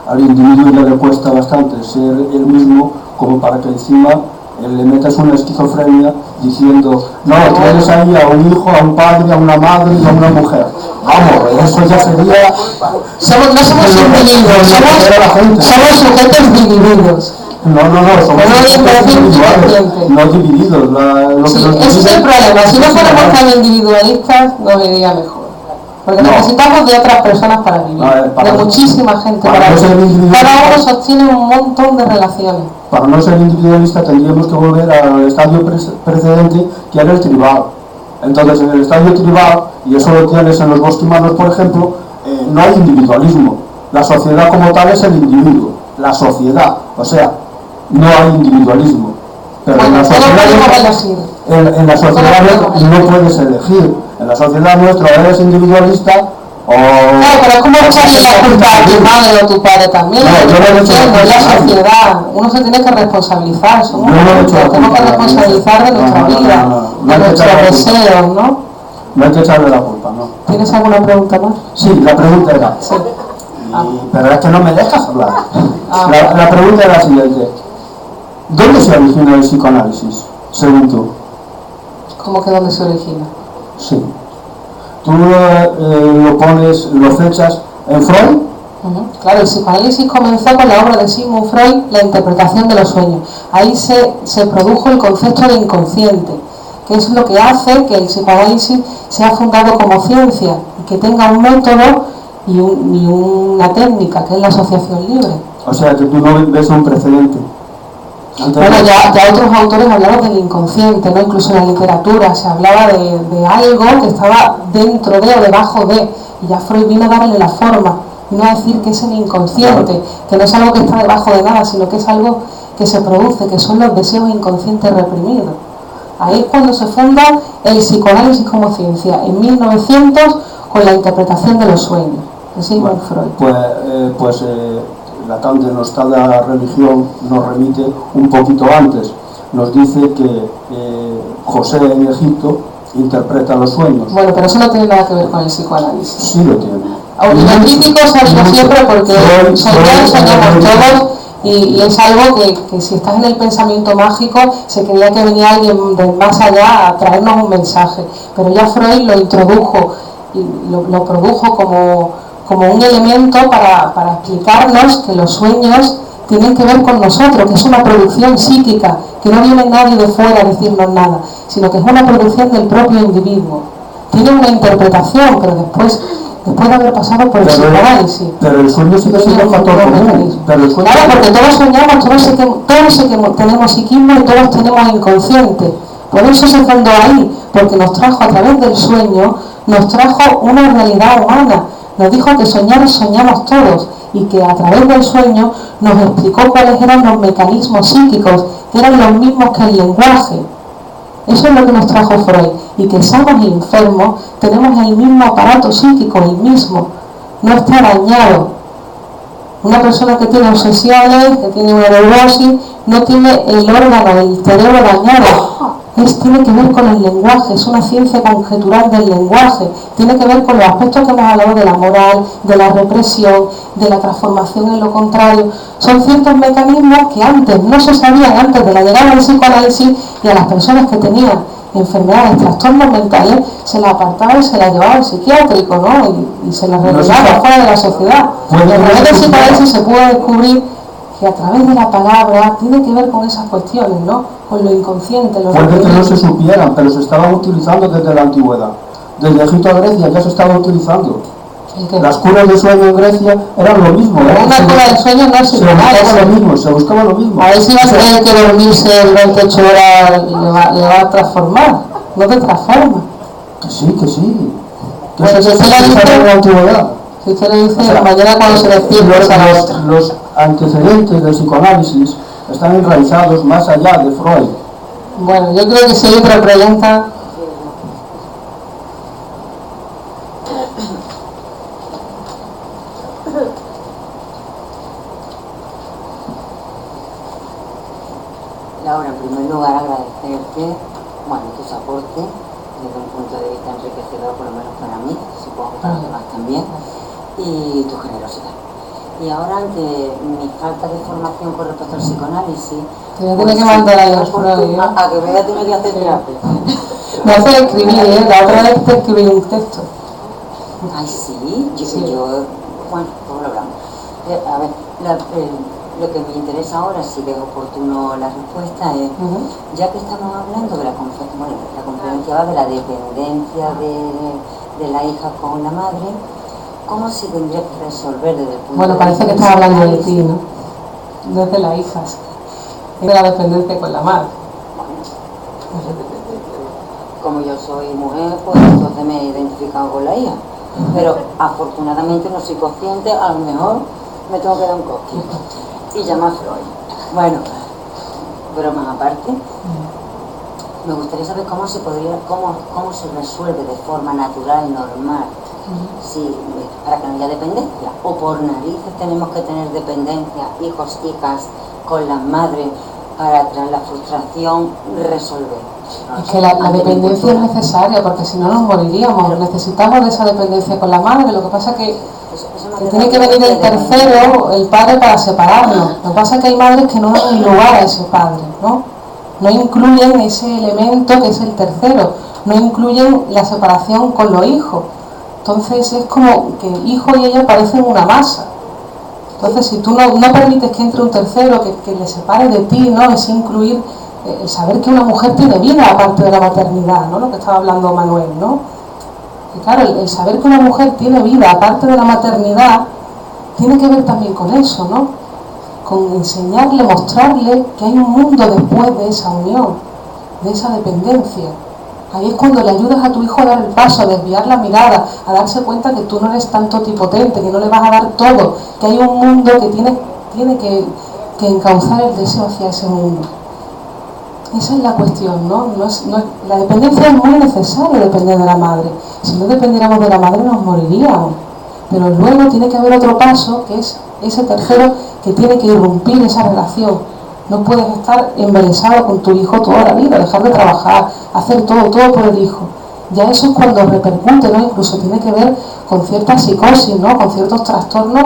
Al individuo le cuesta bastante ser él mismo, como para que encima le metas una esquizofrenia diciendo, no, tienes ahí a un hijo, a un padre, a una madre y a una mujer. Vamos, eso ya sería... No somos individuos, somos sujetos individuos. No, somos individuales, no divididos. Ese es el problema. Si no fuéramos tan individualistas, nos iría mejor. Porque necesitamos de otras personas para vivir, de muchísima gente para vivir. Cada uno sostiene un montón de relaciones. Para no ser individualista tendríamos que volver al estadio precedente, que era el tribal. Entonces, en el estadio tribal, y eso lo tienes en los bosquimanos, por ejemplo, no hay individualismo. La sociedad como tal es el individuo, la sociedad, o sea, no hay individualismo. Pero bueno, en la sociedad no puedes elegir. En la sociedad nuestra eres individualista o... Claro, pero es como echarle la culpa a tu madre o tu padre también. No, es la sociedad. Uno se tiene que responsabilizar. Tenemos que responsabilizar de nuestra vida, de nuestros deseos, ¿no? No hay que echarle la culpa, ¿no? ¿Tienes alguna pregunta más? Sí, la pregunta era... Sí. Pero es que no me dejas hablar. La pregunta es la siguiente. ¿Dónde se origina el psicoanálisis, según tú? ¿Cómo que dónde se origina? Sí. Tú lo pones, lo fechas en Freud. Claro, el psicoanálisis comenzó con la obra de Sigmund Freud, la interpretación de los sueños. Ahí se produjo el concepto de inconsciente, que es lo que hace que el psicoanálisis sea fundado como ciencia y que tenga un método y una técnica, que es la asociación libre. O sea, que tú no ves un precedente. Bueno, ya otros autores hablaban del inconsciente, ¿no? Incluso en la literatura se hablaba de algo que estaba dentro de o debajo de, y ya Freud vino a darle la forma, vino a decir que es el inconsciente, que no es algo que está debajo de nada, sino que es algo que se produce, que son los deseos inconscientes reprimidos. Ahí es cuando se funda el psicoanálisis como ciencia, en 1900, con la interpretación de los sueños, de Sigmund Freud. La tan denostada religión nos remite un poquito antes. Nos dice que José en Egipto interpreta los sueños. Bueno, pero eso no tiene nada que ver con el psicoanálisis. Sí lo tiene. Los críticos ha habido siempre porque soñamos todos y es algo que si estás en el pensamiento mágico se creía que venía alguien de más allá a traernos un mensaje. Pero ya Freud lo introdujo y lo produjo como un elemento para explicarnos que los sueños tienen que ver con nosotros, que es una producción psíquica, que no viene nadie de fuera a decirnos nada, sino que es una producción del propio individuo. Tiene una interpretación, pero después de haber pasado por el psicoanálisis. Pero el sueño sí que es un factor común. Claro, porque todos soñamos, todos tenemos psiquismo y todos tenemos inconsciente. Por eso se fundó ahí, porque nos trajo a través del sueño, nos trajo una realidad humana. Nos dijo que soñamos todos y que a través del sueño nos explicó cuáles eran los mecanismos psíquicos, que eran los mismos que el lenguaje. Eso es lo que nos trajo Freud, y que sanos y enfermos tenemos el mismo aparato psíquico, el mismo, no está dañado. Una persona que tiene obsesiones, que tiene una neurosis, no tiene el órgano, el cerebro dañado. Tiene que ver con el lenguaje, es una ciencia conjetural del lenguaje, tiene que ver con los aspectos que hemos hablado de la moral, de la represión, de la transformación en lo contrario. Son ciertos mecanismos que antes no se sabían, antes de la llegada del psicoanálisis, y a las personas que tenían enfermedades, trastornos mentales, se las apartaba y se las llevaba al psiquiátrico, ¿no? Y se las relegaba fuera de la sociedad. A través del psicoanálisis se puede descubrir que a través de la palabra tiene que ver con esas cuestiones, ¿no? Con lo inconsciente. Puede que no se supieran, pero se estaban utilizando desde la antigüedad. Desde Egipto a Grecia ya se estaba utilizando. Las curas de sueño en Grecia eran lo mismo. Una cura de sueño no es igual. Se buscaba lo mismo. A ver si va a tener que dormirse durante 8 horas le va a transformar. No te transforma. Que sí. Pues si usted le dice en la antigüedad. Si usted le dice mañana cuando se despierta los antecedentes del psicoanálisis están enraizados más allá de Freud. Bueno, yo creo que si hay otra pregunta. Laura, en primer lugar agradecerte, tus aportes desde un punto de vista enriquecedor, por lo menos para mí, supongo que para los demás también, y tu generosidad. Y ahora, ante mi falta de formación con respecto al psicoanálisis, te voy a tener que mandar a los a que me voy a tener que hacer terapia. Me hace escribir, la otra vez te escribí un texto. Ay, sí, bueno, pues lo hablamos. A ver, lo que me interesa ahora, si es oportuno la respuesta, es, ya que estamos hablando de la conferencia va de la dependencia de la hija con la madre, ¿cómo se tendría que resolver desde el punto de vista? Parece que estás hablando de ti, ¿no? No es de las hijas, es de la dependencia con la madre. Como yo soy mujer, pues entonces me he identificado con la hija. Pero afortunadamente no soy consciente, a lo mejor me tengo que dar un coque y llamar a Freud. Bueno, bromas aparte, me gustaría saber cómo se resuelve de forma natural, normal, para que no haya dependencia, o por narices tenemos que tener dependencia, hijos, hijas, con las madres, para tras la frustración resolver. Es que la dependencia es necesaria, porque si no nos moriríamos. Necesitamos de esa dependencia con la madre. Lo que pasa que que tiene que venir el tercero, el padre, para separarnos. Lo que pasa es que hay madres que no dan lugar a ese padre, ¿no? No incluyen ese elemento que es el tercero, no incluyen la separación con los hijos. Entonces es como que el hijo y ella parecen una masa. Entonces si tú no permites que entre un tercero, que le separe de ti, ¿no? Es incluir el saber que una mujer tiene vida aparte de la maternidad, ¿no? Lo que estaba hablando Manuel, ¿no? Y claro, el saber que una mujer tiene vida aparte de la maternidad tiene que ver también con eso, ¿no? Con enseñarle, mostrarle que hay un mundo después de esa unión, de esa dependencia. Ahí es cuando le ayudas a tu hijo a dar el paso, a desviar la mirada, a darse cuenta que tú no eres tan totipotente, que no le vas a dar todo, que hay un mundo que tiene que encauzar el deseo hacia ese mundo. Esa es la cuestión, ¿no? La dependencia es muy necesaria, depender de la madre. Si no dependiéramos de la madre nos moriríamos. Pero luego tiene que haber otro paso, que es ese tercero que tiene que irrumpir esa relación. No puedes estar embelesado con tu hijo toda la vida, dejar de trabajar, hacer todo por el hijo. Ya eso es cuando repercute, ¿no? Incluso tiene que ver con cierta psicosis, ¿no? Con ciertos trastornos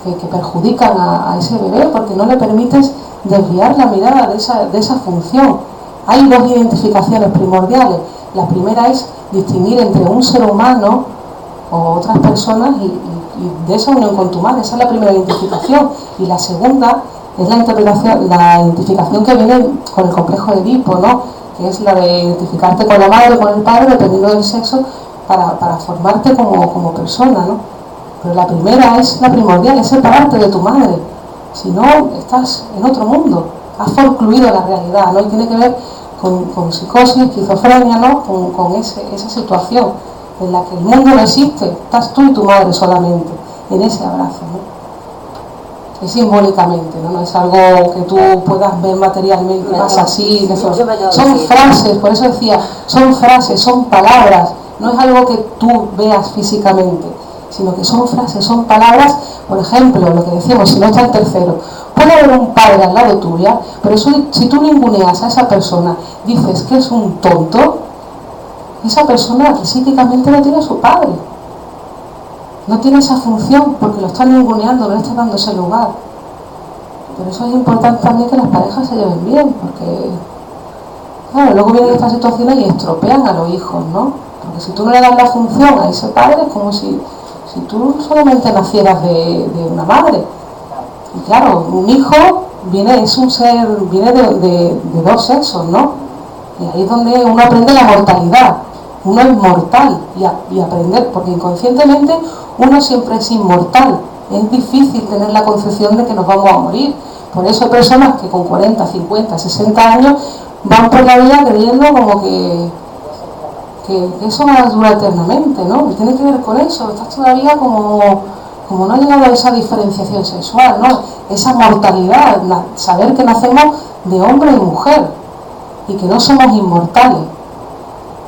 que perjudican a ese bebé, porque no le permites desviar la mirada de esa función. Hay dos identificaciones primordiales. La primera es distinguir entre un ser humano o otras personas y de esa unión con tu madre. Esa es la primera identificación. Y la segunda es la identificación que viene con el complejo de Edipo, ¿no? Que es la de identificarte con la madre o con el padre, dependiendo del sexo, para formarte como persona, ¿no? Pero la primera es la primordial, es separarte de tu madre. Si no, estás en otro mundo, has forcluido la realidad, ¿no? Y tiene que ver con psicosis, esquizofrenia, ¿no? Con esa situación en la que el mundo no existe, estás tú y tu madre solamente, en ese abrazo, ¿no? Es simbólicamente, ¿no? No es algo que tú puedas ver materialmente, pasa así, son frases, por eso decía, son frases, son palabras, no es algo que tú veas físicamente, sino que son frases, son palabras. Por ejemplo, lo que decíamos, si no está el tercero, puede haber un padre al lado tuya, pero si tú ninguneas a esa persona, dices que es un tonto, esa persona psíquicamente no tiene a su padre, no tiene esa función porque lo está ninguneando, no le está dando ese lugar. Por eso es importante también que las parejas se lleven bien, porque claro, luego vienen estas situaciones y estropean a los hijos, ¿no? Porque si tú no le das la función a ese padre, es como si tú solamente nacieras de una madre. Y claro, un hijo viene de dos sexos, ¿no? Y ahí es donde uno aprende la mortalidad. Uno es mortal y aprender, porque inconscientemente uno siempre es inmortal. Es difícil tener la concepción de que nos vamos a morir. Por eso hay personas que con 40, 50, 60 años van por la vida creyendo como que eso va a durar eternamente, ¿no? Y tiene que ver con eso. Estás todavía como no ha llegado a esa diferenciación sexual, ¿no? Esa mortalidad, saber que nacemos de hombre y mujer y que no somos inmortales.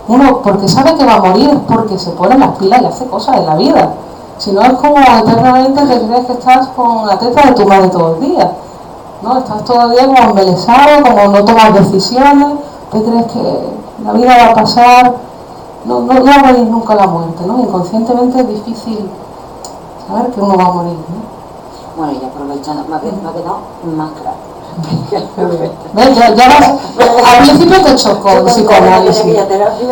Uno, porque sabe que va a morir, es porque se pone las pilas y hace cosas en la vida. Si no, es como eternamente que crees que estás con la teta de tu madre todo el día, ¿no? Estás todo el día como embelesado, como no tomas decisiones, te crees que la vida va a pasar, no va a morir nunca la muerte, ¿no? Inconscientemente es difícil saber que uno va a morir, ¿no? Bueno, y aprovechando, me ha quedado más claro. ¿Ves? Ya vas, al principio te chocó el psicoanálisis,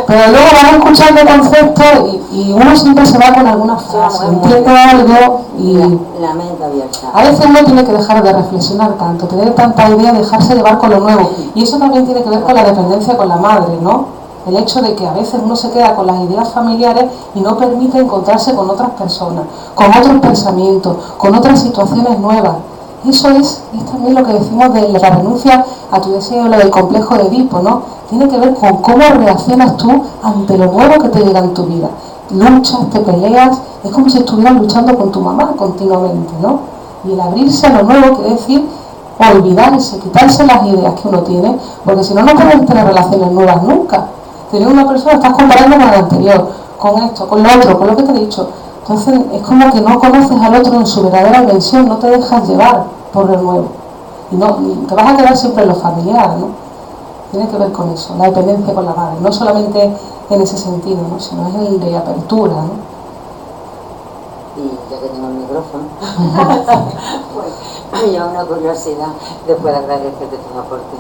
pero luego vas escuchando conceptos y uno siempre se va con alguna frase, entiende algo y la mente abierta. A veces uno tiene que dejar de reflexionar tanto, tener tanta idea, dejarse llevar con lo nuevo, y eso también tiene que ver con la dependencia con la madre, ¿no? El hecho de que a veces uno se queda con las ideas familiares y no permite encontrarse con otras personas, con otros pensamientos, con otras situaciones nuevas. Eso es también lo que decimos de la renuncia a tu deseo, lo del complejo de Edipo, ¿no? Tiene que ver con cómo reaccionas tú ante lo nuevo que te llega en tu vida. Luchas, te peleas, es como si estuvieras luchando con tu mamá continuamente, ¿no? Y el abrirse a lo nuevo quiere decir olvidarse, quitarse las ideas que uno tiene, porque si no, no puedes tener relaciones nuevas nunca. Tener una persona, estás comparando con la anterior, con esto, con lo otro, con lo que te he dicho. Entonces es como que no conoces al otro en su verdadera dimensión, no te dejas llevar por lo nuevo. Y no, te vas a quedar siempre en lo familiar, ¿no? Tiene que ver con eso, la dependencia con la madre. No solamente en ese sentido, ¿no? Sino es el de apertura, ¿no? y ya que tengo el micrófono, pues yo una curiosidad, después de agradecerte tu aporte.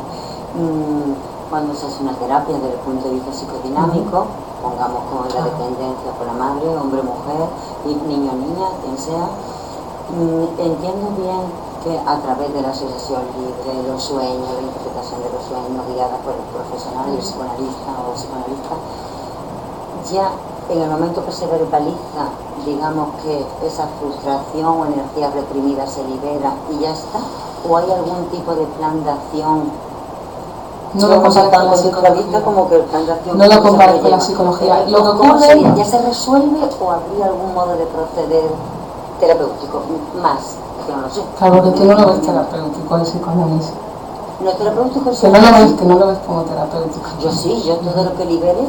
Cuando se hace una terapia desde el punto de vista psicodinámico, pongamos como la dependencia por la madre, hombre, mujer, niño, niña, quien sea, entiendo bien que a través de la asociación libre, los sueños, la interpretación de los sueños guiada por el profesional, el psicoanalista o psicoanalista, ya en el momento que se verbaliza, digamos que esa frustración o energía reprimida se libera y ya está, o hay algún tipo de plan de acción. No lo compares con la psicología. Como que el plan de acción no lo compares con la psicología. Lo que ocurre, ¿ya se resuelve o habría algún modo de proceder terapéutico más? Que no lo sé. Claro, porque tú no lo ves terapéutico el psicoanálisis. ¿No es terapéutico el que no lo ves como terapéutico. Yo sí, yo todo lo que libere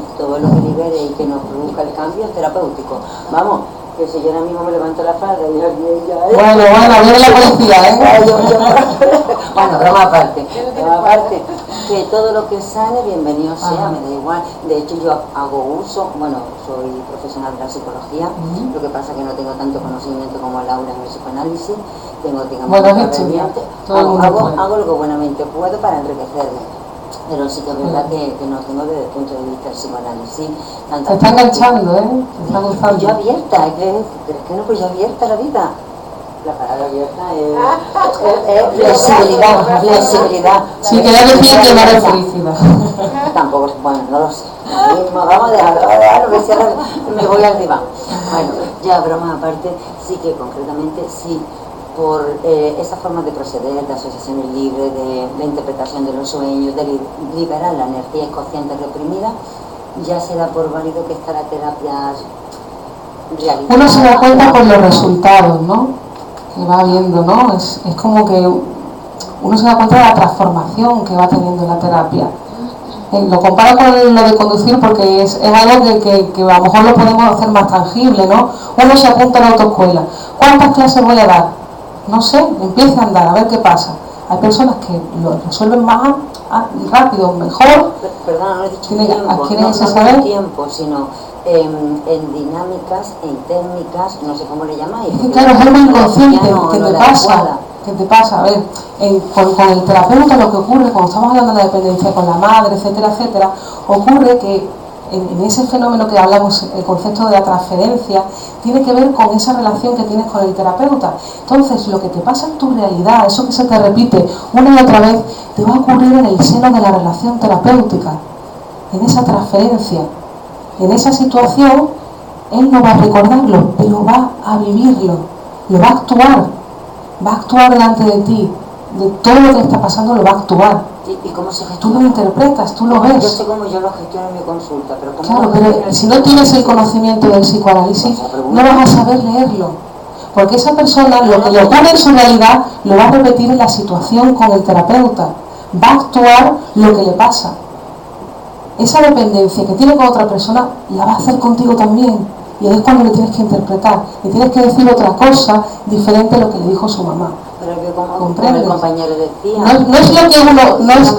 y que nos produzca el cambio es terapéutico. Vamos, que si yo ahora mismo me levanto la falda y alguien ya... Bueno, viene la policía, Bueno, broma aparte, que todo lo que sale, bienvenido sea, me da igual. De hecho, yo hago uso, bueno, soy profesional de la psicología, lo que pasa es que no tengo tanto conocimiento como Laura en el psicoanálisis, tengo, digamos, hago lo que buenamente puedo para enriquecerme. Pero sí que es verdad que no tengo desde el punto de vista del psicoanálisis. Te está enganchando, te está gustando. Yo abierta, ¿crees que no? Pues yo abierta a la vida. La palabra abierta es flexibilidad. Sí, que ya decía que no eres felicidad. Tampoco, bueno, no lo sé. Vamos a dejarlo, que cierre, me voy al diván. Bueno, ya broma aparte, sí que concretamente sí. Por esa forma de proceder, de asociaciones libres, de la interpretación de los sueños, de liberar la energía inconsciente reprimida, ya se da por válido que está la terapia realizada. Uno se da cuenta con los resultados, ¿no? Que va viendo, ¿no? Es como que uno se da cuenta de la transformación que va teniendo la terapia. Lo comparo con lo de conducir porque es algo que a lo mejor lo podemos hacer más tangible, ¿no? Uno se apunta a la autoescuela. ¿Cuántas clases voy a dar? No sé, empieza a andar, a ver qué pasa. Hay personas que lo resuelven más rápido, mejor. Perdona, no he dicho tiempo, sino en dinámicas, en técnicas, no sé cómo le llamáis. Claro, es algo inconsciente que te pasa. A ver, con el terapeuta lo que ocurre, cuando estamos hablando de la dependencia con la madre, etcétera, etcétera, ocurre que en ese fenómeno que hablamos, el concepto de la transferencia, tiene que ver con esa relación que tienes con el terapeuta. Entonces, lo que te pasa en tu realidad, eso que se te repite una y otra vez, te va a ocurrir en el seno de la relación terapéutica, en esa transferencia. En esa situación, él no va a recordarlo, pero va a vivirlo, lo va a actuar delante de ti, de todo lo que está pasando lo va a actuar. ¿Y cómo se gestiona? Tú lo interpretas, tú lo ves. Yo sé cómo yo lo gestiono en mi consulta, pero claro, pero si no tienes el conocimiento del psicoanálisis, no vas a saber leerlo. Porque esa persona, lo que le ocurre en su realidad, lo va a repetir en la situación con el terapeuta. Va a actuar lo que le pasa. Esa dependencia que tiene con otra persona, la va a hacer contigo también. Y ahí es cuando le tienes que interpretar. Le tienes que decir otra cosa diferente a lo que le dijo su mamá. Pero que como el compañero decía, no es lo que uno no es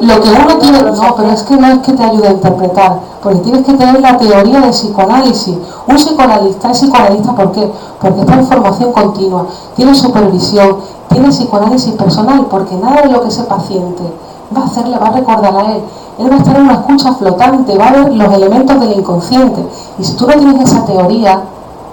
lo que uno tiene, no, pero es que no es que te ayude a interpretar, porque tienes que tener la teoría del psicoanálisis. Un psicoanalista es psicoanalista, ¿por qué? Porque está en formación continua, tiene supervisión, tiene psicoanálisis personal, porque nada de lo que ese paciente va a hacer le va a recordar a él. Él va a estar en una escucha flotante, va a ver los elementos del inconsciente, y si tú no tienes esa teoría,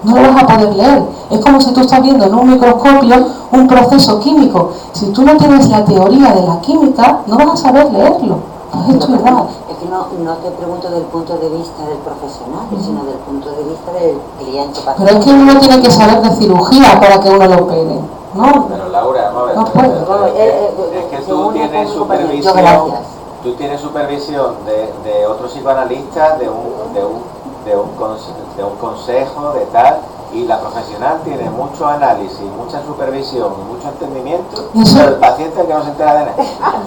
no lo vas a poder leer. Es como si tú estás viendo en un microscopio un proceso químico. Si tú no tienes la teoría de la química, no vas a saber leerlo. Pues esto es igual. Es que no te pregunto del punto de vista del profesional, sino del punto de vista del cliente. Pero es que uno tiene que saber de cirugía para que uno lo opere, ¿no? Pero Laura, no puede. Es que tú tienes supervisión. Tú tienes supervisión de otro psicoanalista, de un consejo, de tal, y la profesional tiene mucho análisis, mucha supervisión, mucho entendimiento, pero el paciente es el que no se entera de nada.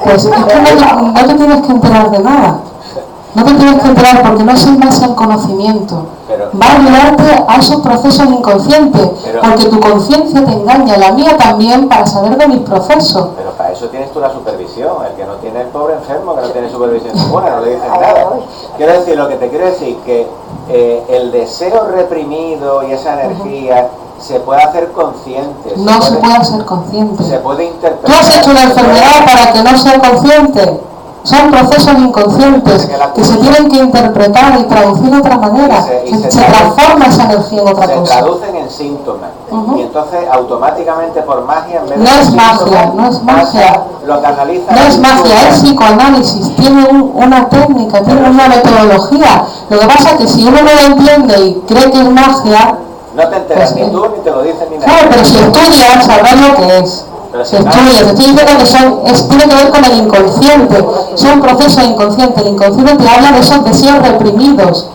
Pues es que no te tienes que enterar de nada. No te tienes que enterar porque no es en base al conocimiento. Va a ayudarte a esos procesos inconscientes, porque tu conciencia te engaña, la mía también, para saber de mis procesos. Pero para eso tienes tú la supervisión. El que no tiene el pobre enfermo, que no tiene supervisión ninguna, no le dicen nada. Quiero decir, lo que te quiero decir, que el deseo reprimido y esa energía Se puede hacer consciente. No se puede ser consciente. Se puede interpretar. ¿Tú has hecho una enfermedad para que no sea consciente? Son procesos inconscientes que se tienen que interpretar y traducir de otra manera. Se transforma esa energía en otra cosa. Se traducen en síntomas. Y entonces automáticamente por magia, en vez de no es magia, no es magia. Lo canaliza. No es magia, es psicoanálisis. Tiene una técnica, tiene una metodología. Lo que pasa es que si uno no lo entiende y cree que es magia, no te enteras pues, ni tú ni te lo dicen ni nada. Claro, pero si estudias sabrás lo que es. Si estudias, te estoy diciendo que tiene que ver con el inconsciente. Son procesos inconscientes. El inconsciente te habla de esos deseos reprimidos.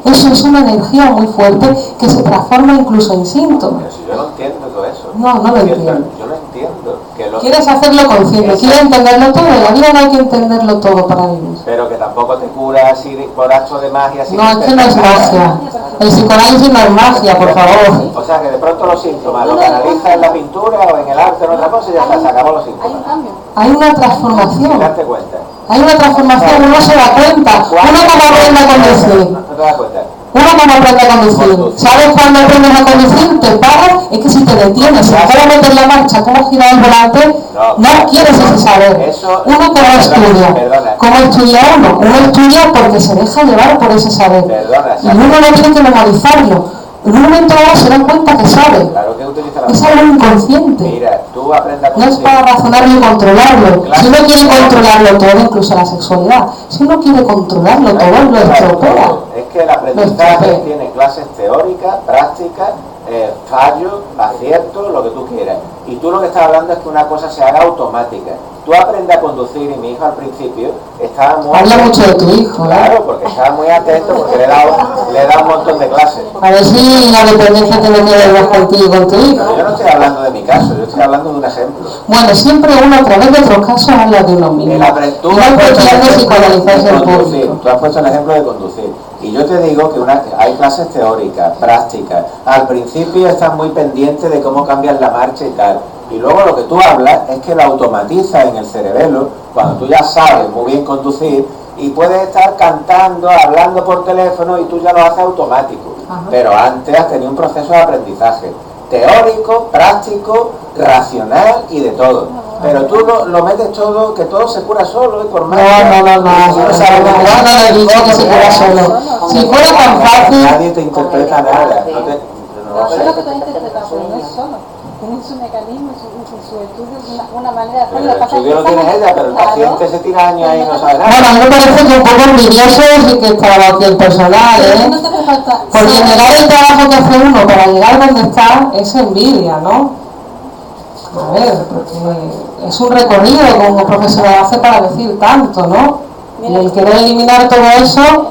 Eso es una energía muy fuerte que se transforma incluso en síntomas. Pero si yo no entiendo todo eso. No lo entiendo. Yo no entiendo. Quieres hacerlo consciente, quieres entenderlo todo. En la vida no hay que entenderlo todo para vivir. Pero que tampoco te cura así por acto de magia. No, es que no es magia. El psicoanálisis no es magia, por favor. O sea que de pronto los síntomas lo canaliza en la pintura o en el arte o en otra cosa y ya está, se acabó los síntomas. Hay un cambio. Hay una transformación. Darte cuenta. Hay una transformación, uno se da cuenta. Uno como aprende a conducir. No te das cuenta. Uno como aprende a conducir. ¿Sabes cuándo aprendes a conducir? Te paras, es que si te detienes, si cómo meter la marcha, cómo girar el volante, no quieres ese saber. Uno como estudia. ¿Cómo estudia uno? Uno estudia porque se deja llevar por ese saber. Y uno no tiene que memorizarlo. En un momento dado se da cuenta que sabe. Claro que utiliza la es algo inconsciente. Mira, tú aprendes a no es para razonarlo y controlarlo. Claro. Si uno quiere controlarlo todo, incluso la sexualidad, si uno quiere controlarlo todo, lo estropea. Es que el aprendizaje tiene clases teóricas, prácticas, fallos, aciertos, lo que tú quieras. Y tú lo que estás hablando es que una cosa se haga automática. Tú aprendes a conducir y mi hijo al principio estaba muy... Habla mucho de tu hijo, Claro, porque estaba muy atento, porque le he dado un montón de clases. A ver si la dependencia tiene que ver contigo y con tu hijo. Pero yo no estoy hablando de mi caso, yo estoy hablando de un ejemplo. Bueno, siempre uno a través de otros casos habla de uno mismo. Tú has puesto el ejemplo de conducir. Y yo te digo que hay clases teóricas, prácticas. Al principio estás muy pendiente de cómo cambias la marcha y tal. Y luego lo que tú hablas es que lo automatizas en el cerebelo, cuando tú ya sabes muy bien conducir, y puedes estar cantando, hablando por teléfono y tú ya lo haces automático. Ajá. Pero antes has tenido un proceso de aprendizaje teórico, práctico, racional y de todo. Pero tú lo metes todo, que todo se cura solo y por más... No he dicho que se cura solo. Si fuera tan fácil... Nadie te interpreta nada. No sé lo que te has interpretado, pero no es solo. Tiene su mecanismo, su estudio, una manera de hacerlo. El estudio lo tienes ella, pero el paciente se tira años ahí y no sabe nada. Bueno, a mí me parece que un poco envidioso sí que estaba aquí el personal, Porque llegar el trabajo que hace uno para llegar donde está es envidia, ¿no? A ver, porque es un recorrido como profesional hace para decir tanto, ¿no? Y el querer eliminar todo eso...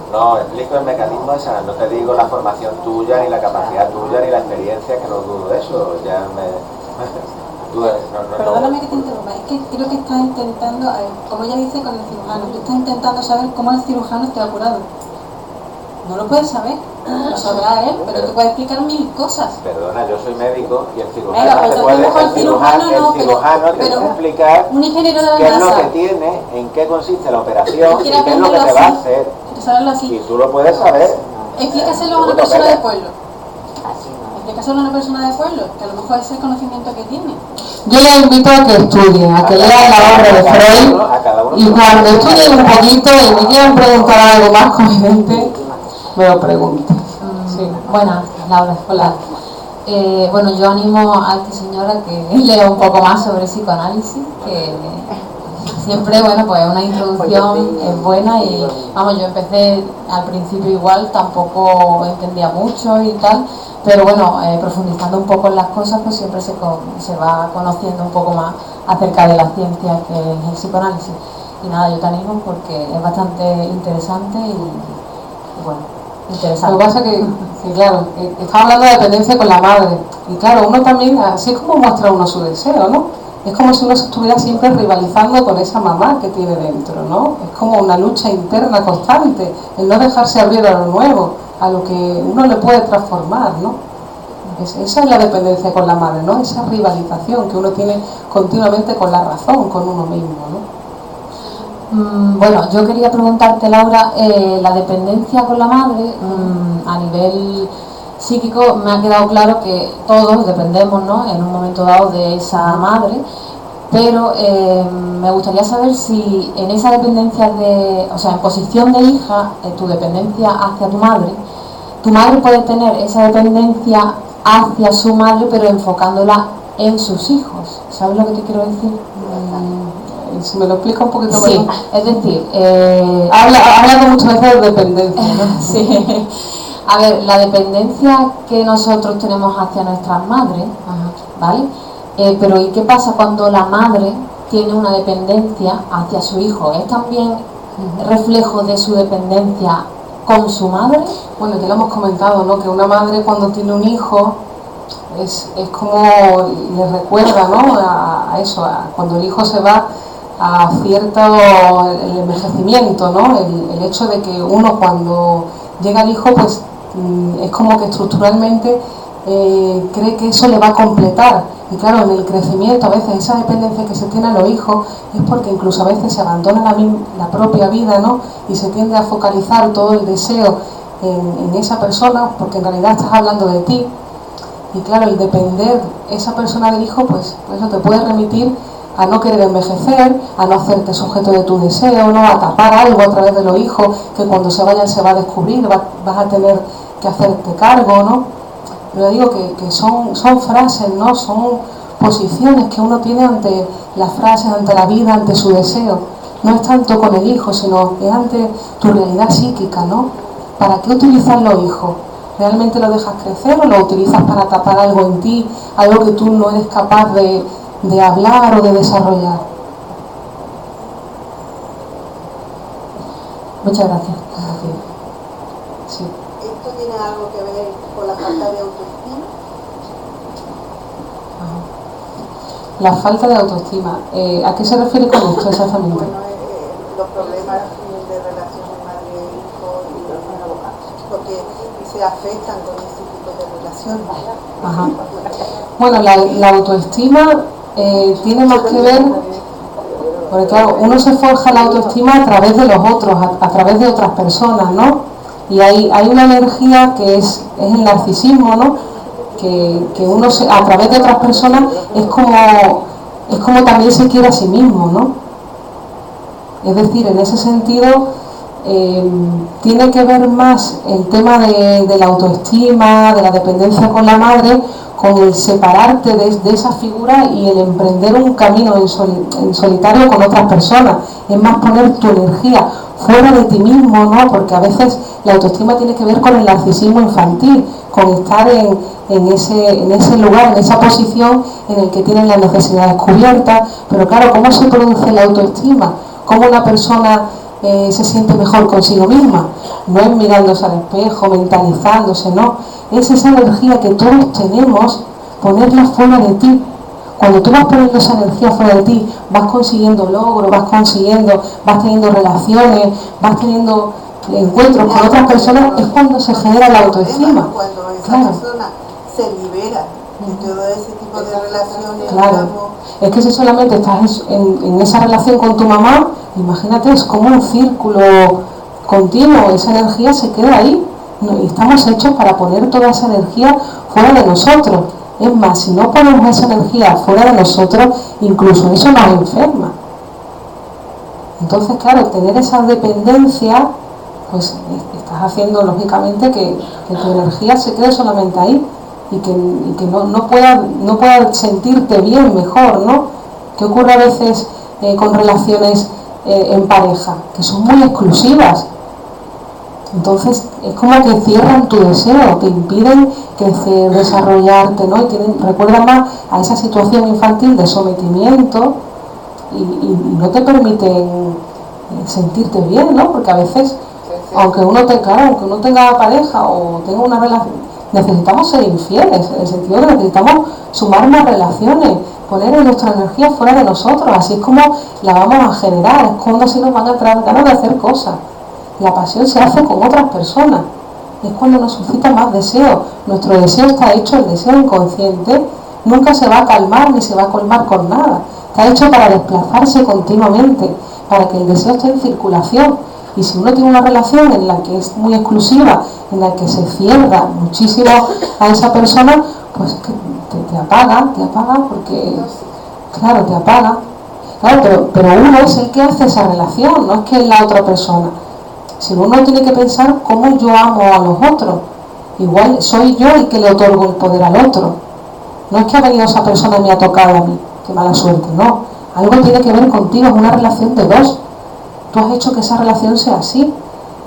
No, explico el mecanismo de sanar, no te digo la formación tuya, ni la capacidad tuya, ni la experiencia, que no dudo de eso, ya me... Perdóname que te interrumpa, es que creo que estás intentando, como ella dice con el cirujano, tú estás intentando saber cómo el cirujano te ha curado. No lo puedes saber, lo sabrá él, pero te puede explicar mil cosas. Perdona, yo soy médico y el cirujano te puede explicar un ingeniero de la qué es lo que tiene, en qué consiste la operación y qué es lo que te va a hacer. Y tú lo puedes saber. Explícaselo a una persona de pueblo. Explícaselo a una persona de pueblo, que a lo mejor es el conocimiento que tiene. Yo les invito a que estudien, a que lean la obra de Freud y cuando estudien un poquito y me quieran preguntar algo más coherente, me lo pregunten. Sí. Buenas, Laura. Hola. Bueno, yo animo a esta señora que lea un poco más sobre psicoanálisis, que siempre, bueno, pues una introducción es buena y, vamos, yo empecé al principio igual, tampoco entendía mucho y tal, pero bueno, profundizando un poco en las cosas, pues siempre se va conociendo un poco más acerca de la ciencia que es el psicoanálisis. Y nada, yo te animo porque es bastante interesante y bueno, interesante. Lo que pasa es que claro, estaba hablando de dependencia con la madre, y claro, uno también, así es como muestra uno su deseo, ¿no? Es como si uno estuviera siempre rivalizando con esa mamá que tiene dentro, ¿no? Es como una lucha interna constante, el no dejarse abrir a lo nuevo, a lo que uno le puede transformar, ¿no? Esa es la dependencia con la madre, ¿no? Esa rivalización que uno tiene continuamente con la razón, con uno mismo, ¿no? Bueno, yo quería preguntarte, Laura, la dependencia con la madre a nivel psíquico me ha quedado claro que todos dependemos, ¿no?, en un momento dado de esa madre, pero me gustaría saber si en esa dependencia o sea, en posición de hija, tu dependencia hacia tu madre puede tener esa dependencia hacia su madre, pero enfocándola en sus hijos. ¿Sabes lo que te quiero decir? Si me lo explica un poquito Sí, más. es decir, Ha hablado muchas veces de dependencia, ¿no? sí. A ver, la dependencia que nosotros tenemos hacia nuestras madres, ¿vale? Pero ¿y qué pasa cuando la madre tiene una dependencia hacia su hijo? ¿Es también reflejo de su dependencia con su madre? Bueno, ya lo hemos comentado, ¿no? Que una madre cuando tiene un hijo es como le recuerda, ¿no?, a eso, cuando el hijo se va a cierto el envejecimiento, ¿no? El hecho de que uno cuando llega al hijo, pues es como que estructuralmente cree que eso le va a completar. Y claro, en el crecimiento a veces esa dependencia que se tiene a los hijos es porque incluso a veces se abandona la propia vida, ¿no?, y se tiende a focalizar todo el deseo en esa persona, porque en realidad estás hablando de ti. Y claro, el depender esa persona del hijo, pues eso te puede remitir a no querer envejecer, a no hacerte sujeto de tu deseo, ¿no?, a tapar algo a través de los hijos que cuando se vayan se va a descubrir, vas a tener que hacerte cargo, ¿no? Pero digo que son frases, ¿no?, son posiciones que uno tiene ante las frases, ante la vida, ante su deseo. No es tanto con el hijo, sino es ante tu realidad psíquica, ¿no? ¿Para qué utilizar los hijos? ¿Realmente lo dejas crecer o lo utilizas para tapar algo en ti, algo que tú no eres capaz de hablar o de desarrollar? Muchas gracias. Sí. ¿Esto tiene algo que ver con la falta de autoestima? La falta de autoestima. ¿A qué se refiere con esto exactamente? Bueno, los problemas de relaciones madre-hijo porque se afectan con ese tipo de relaciones. Ajá. Bueno, la autoestima tiene más que ver, porque claro, uno se forja la autoestima a través de los otros, a través de otras personas, ¿no? Y hay una energía que es el narcisismo, ¿no? Que uno a través de otras personas es como también se quiere a sí mismo, ¿no? Es decir, en ese sentido tiene que ver más el tema de la autoestima, de la dependencia con la madre, con el separarte de esa figura y el emprender un camino en solitario con otras personas. Es más poner tu energía fuera de ti mismo, ¿no? Porque a veces la autoestima tiene que ver con el narcisismo infantil, con estar en ese lugar, en esa posición en el que tienen las necesidades cubiertas. Pero claro, ¿cómo se produce la autoestima? ¿Cómo una persona se siente mejor consigo misma? No es mirándose al espejo, mentalizándose, no. Es esa energía que todos tenemos, ponerla fuera de ti. Cuando tú vas poniendo esa energía fuera de ti, vas consiguiendo logros, vas teniendo relaciones, vas teniendo encuentros con otras personas, es cuando se genera la autoestima. Cuando esa Claro. persona se libera de todo ese tipo de relaciones, Claro. digamos, Es que si solamente estás en esa relación con tu mamá, imagínate, es como un círculo continuo, esa energía se queda ahí. Y estamos hechos para poner toda esa energía fuera de nosotros. Es más, si no ponemos esa energía fuera de nosotros, incluso eso nos enferma. Entonces, claro, tener esa dependencia, pues estás haciendo lógicamente que tu energía se quede solamente ahí y que no pueda sentirte bien, mejor, ¿no? ¿Qué ocurre a veces con relaciones en pareja? Que son muy exclusivas. Entonces es como que cierran tu deseo, te impiden crecer, desarrollarte, ¿no? Y recuerda más a esa situación infantil de sometimiento y no te permiten sentirte bien, ¿no? Porque a veces, aunque uno tenga pareja o tenga una relación, necesitamos ser infieles, en el sentido de que necesitamos sumar más relaciones, poner nuestra energía fuera de nosotros, así es como la vamos a generar, es cuando así nos van a entrar ganas de hacer cosas. La pasión se hace con otras personas, es cuando nos suscita más deseo. Nuestro deseo está hecho, el deseo inconsciente nunca se va a calmar ni se va a colmar con nada, está hecho para desplazarse continuamente, para que el deseo esté en circulación. Y si uno tiene una relación en la que es muy exclusiva, en la que se cierra muchísimo a esa persona, pues que te apaga porque, claro, te apaga. Claro, pero uno es el que hace esa relación, no es que es la otra persona. Si uno tiene que pensar cómo yo amo a los otros, igual soy yo el que le otorgo el poder al otro. No es que ha venido esa persona y me ha tocado a mí, qué mala suerte, no. Algo tiene que ver contigo, es una relación de dos. Tú has hecho que esa relación sea así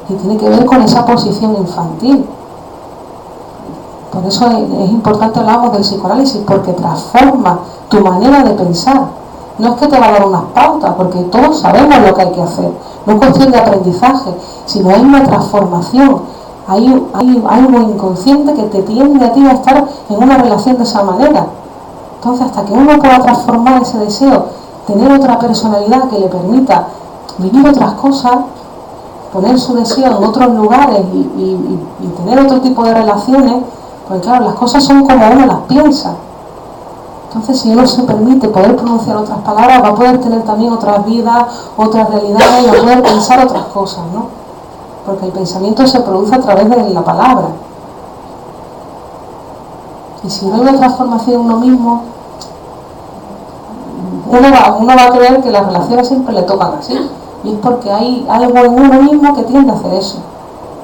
y tiene que ver con esa posición infantil. Por eso es importante hablamos del psicoanálisis, porque transforma tu manera de pensar. No es que te va a dar unas pautas, porque todos sabemos lo que hay que hacer. No es cuestión de aprendizaje, sino hay una transformación. Hay algo inconsciente que te tiende a ti a estar en una relación de esa manera. Entonces, hasta que uno pueda transformar ese deseo, tener otra personalidad que le permita vivir otras cosas, poner su deseo en otros lugares y tener otro tipo de relaciones, pues claro, las cosas son como uno las piensa. Entonces, si uno se permite poder pronunciar otras palabras, va a poder tener también otras vidas, otras realidades, y va a poder pensar otras cosas, ¿no? Porque el pensamiento se produce a través de la palabra. Y si no hay una transformación en uno mismo, uno va a creer que las relaciones siempre le tocan así. Y es porque hay algo en uno mismo que tiende a hacer eso.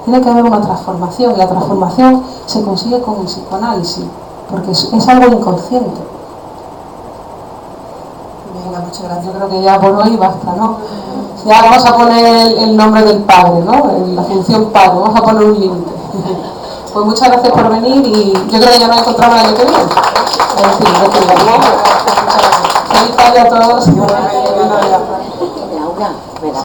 Tiene que haber una transformación, y la transformación se consigue con el psicoanálisis, porque es algo inconsciente. Venga, muchas gracias. Yo creo que ya por hoy basta, ¿no? Ya vamos a poner el nombre del padre, ¿no? La función padre, vamos a poner un límite. Pues muchas gracias por venir y yo creo que ya nos encontramos el año que viene. En fin, feliz tarde a todos.